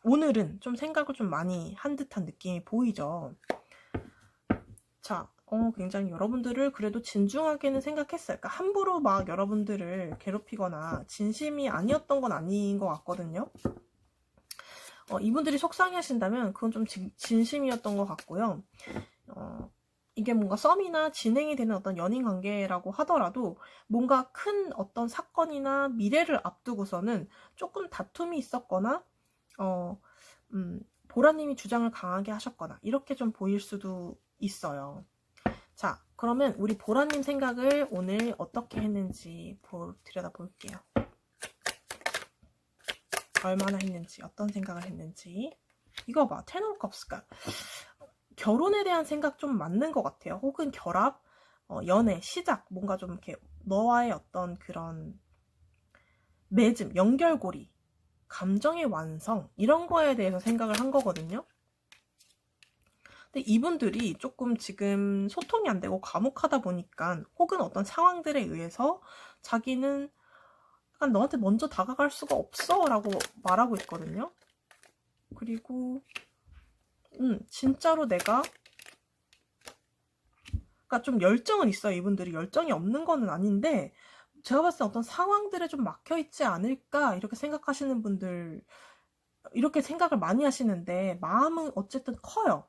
오늘은 좀 생각을 좀 많이 한 듯한 느낌이 보이죠. 자, 굉장히 여러분들을 그래도 진중하게는 생각했어요. 그러니까 함부로 막 여러분들을 괴롭히거나 진심이 아니었던 건 아닌 것 같거든요. 이분들이 속상해 하신다면 그건 좀 진심이었던 것 같고요. 이게 뭔가 썸이나 진행이 되는 어떤 연인 관계라고 하더라도 뭔가 큰 어떤 사건이나 미래를 앞두고서는 조금 다툼이 있었거나, 보라님이 주장을 강하게 하셨거나 이렇게 좀 보일 수도 있어요. 자, 그러면 우리 보라님 생각을 오늘 어떻게 했는지 들여다볼게요. 얼마나 했는지, 어떤 생각을 했는지. 이거 봐, 테너 컵스가 결혼에 대한 생각 좀 맞는 것 같아요. 혹은 결합, 연애, 시작, 뭔가 좀 이렇게 너와의 어떤 그런 맺음, 연결고리, 감정의 완성, 이런 거에 대해서 생각을 한 거거든요. 근데 이분들이 조금 지금 소통이 안 되고 과묵하다 보니까, 혹은 어떤 상황들에 의해서 자기는 약간 너한테 먼저 다가갈 수가 없어 라고 말하고 있거든요. 그리고 진짜로 내가, 그러니까 좀 열정은 있어요. 이분들이 열정이 없는 거는 아닌데, 제가 봤을 때 어떤 상황들에 좀 막혀있지 않을까 이렇게 생각하시는 분들, 이렇게 생각을 많이 하시는데 마음은 어쨌든 커요.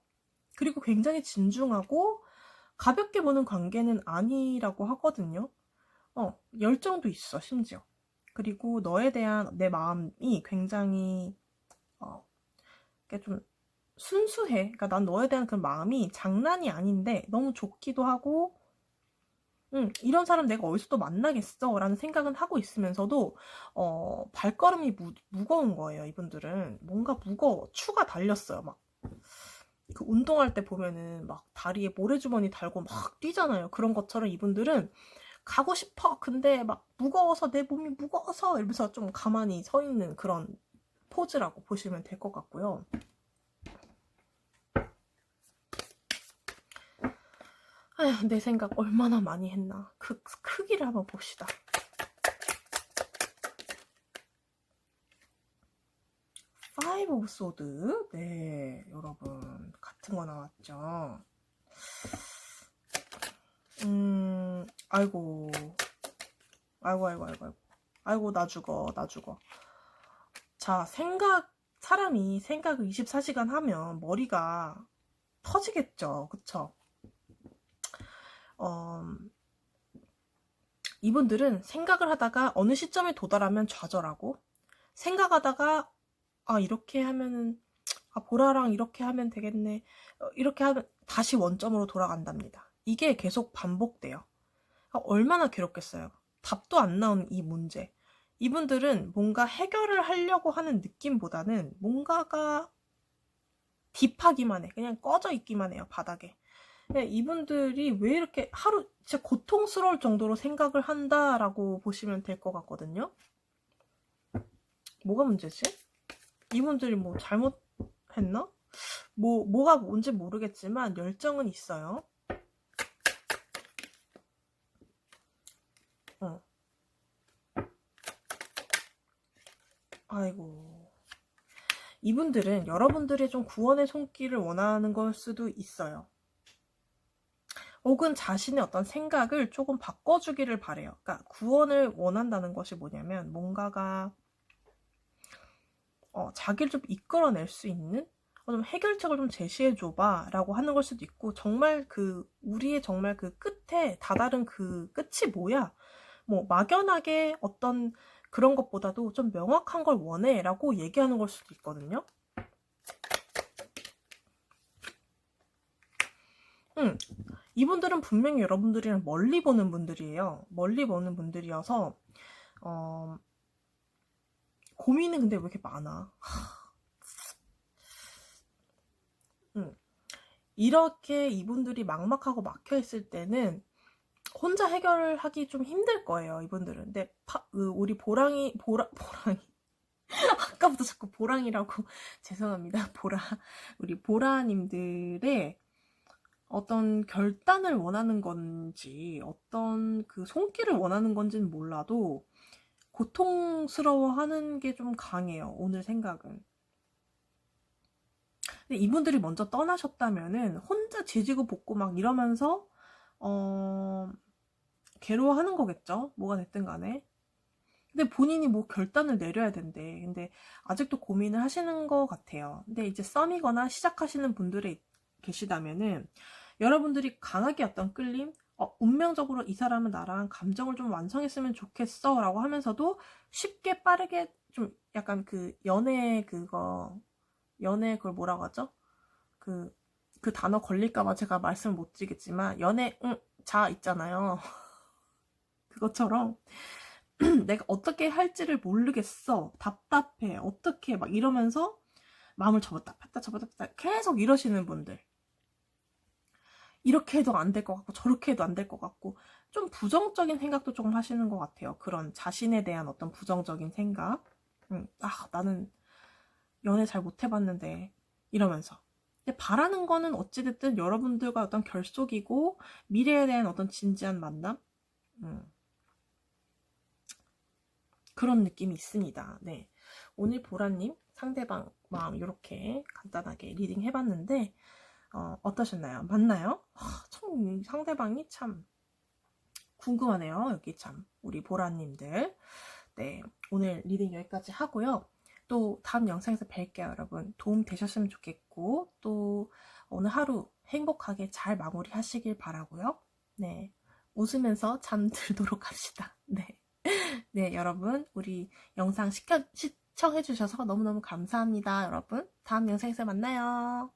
그리고 굉장히 진중하고 가볍게 보는 관계는 아니라고 하거든요. 열정도 있어, 심지어. 그리고 너에 대한 내 마음이 굉장히 좀 순수해. 그러니까 난 너에 대한 그 마음이 장난이 아닌데 너무 좋기도 하고, 이런 사람 내가 어디서 또 만나겠어 라는 생각은 하고 있으면서도 발걸음이 무거운 거예요. 이분들은 뭔가 무거워. 추가 달렸어요. 막 그 운동할 때 보면은 막 다리에 모래주머니 달고 막 뛰잖아요. 그런 것처럼 이분들은 가고 싶어. 근데 막 무거워서, 내 몸이 무거워서 이러면서 좀 가만히 서 있는 그런 포즈라고 보시면 될 것 같고요. 아휴, 내 생각 얼마나 많이 했나. 그 크기를 한번 봅시다. 파이브 오브 소드. 네, 여러분 같은 거 나왔죠. 아이고, 아이고, 나 죽어. 자, 사람이 생각을 24시간 하면 머리가 터지겠죠. 그쵸? 이분들은 생각을 하다가 어느 시점에 도달하면 좌절하고, 생각하다가 이렇게 하면은, 보라랑 이렇게 하면 되겠네, 이렇게 하면 다시 원점으로 돌아간답니다. 이게 계속 반복돼요. 얼마나 괴롭겠어요. 답도 안 나오는 이 문제. 이분들은 뭔가 해결을 하려고 하는 느낌보다는 뭔가가 딥하기만 해. 그냥 꺼져 있기만 해요, 바닥에. 이분들이 왜 이렇게 하루 진짜 고통스러울 정도로 생각을 한다라고 보시면 될 것 같거든요. 뭐가 문제지? 이분들이 뭐 잘못했나? 뭐가 뭔지 모르겠지만 열정은 있어요. 아이고. 이분들은 여러분들의 좀 구원의 손길을 원하는 걸 수도 있어요. 혹은 자신의 어떤 생각을 조금 바꿔주기를 바래요. 그러니까 구원을 원한다는 것이 뭐냐면, 뭔가가 자기를 좀 이끌어낼 수 있는 좀 해결책을 좀 제시해줘봐 라고 하는 걸 수도 있고, 정말 우리의 정말 그 끝에 다다른 그 끝이 뭐야, 뭐 막연하게 어떤 그런 것보다도 좀 명확한 걸 원해 라고 얘기하는 걸 수도 있거든요. 이분들은 분명히 여러분들이랑 멀리 보는 분들이에요. 멀리 보는 분들이어서 고민은 근데 왜 이렇게 많아. 이렇게 이분들이 막막하고 막혀 있을 때는 혼자 해결을 하기 좀 힘들 거예요, 이분들은. 근데 우리 보랑이 아까부터 자꾸 보랑이라고 죄송합니다. 우리 보라님들의 어떤 결단을 원하는 건지 어떤 그 손길을 원하는 건지는 몰라도 고통스러워하는 게 좀 강해요, 오늘 생각은. 근데 이분들이 먼저 떠나셨다면은 혼자 지지고 볶고 막 이러면서 괴로워하는 거겠죠, 뭐가 됐든 간에. 근데 본인이 뭐 결단을 내려야 된대. 근데 아직도 고민을 하시는 것 같아요. 근데 이제 썸이거나 시작하시는 분들이 계시다면은 여러분들이 강하게 어떤 끌림, 운명적으로 이 사람은 나랑 감정을 좀 완성했으면 좋겠어 라고 하면서도 쉽게 빠르게 좀 약간 그 연애 그걸 뭐라고 하죠? 그 단어 걸릴까봐 제가 말씀을 못 드리겠지만 자 있잖아요. 그것처럼 내가 어떻게 할지를 모르겠어. 답답해. 어떻게 막 이러면서 마음을 접었다 폈다 접었다 폈다 계속 이러시는 분들. 이렇게 해도 안 될 것 같고 저렇게 해도 안 될 것 같고 좀 부정적인 생각도 조금 하시는 것 같아요. 그런 자신에 대한 어떤 부정적인 생각. 나는 연애 잘 못 해봤는데 이러면서. 근데 바라는 거는 어찌됐든 여러분들과 어떤 결속이고 미래에 대한 어떤 진지한 만남. 그런 느낌이 있습니다. 네. 오늘 보라님 상대방 마음 이렇게 간단하게 리딩 해봤는데 어떠셨나요? 맞나요? 참 상대방이 참 궁금하네요. 여기 참 우리 보라님들. 네, 오늘 리딩 여기까지 하고요. 또 다음 영상에서 뵐게요, 여러분. 도움 되셨으면 좋겠고 또 오늘 하루 행복하게 잘 마무리하시길 바라고요. 네, 웃으면서 잠들도록 합시다. 네. 네, 여러분, 우리 영상 시청해주셔서 너무너무 감사합니다, 여러분. 다음 영상에서 만나요.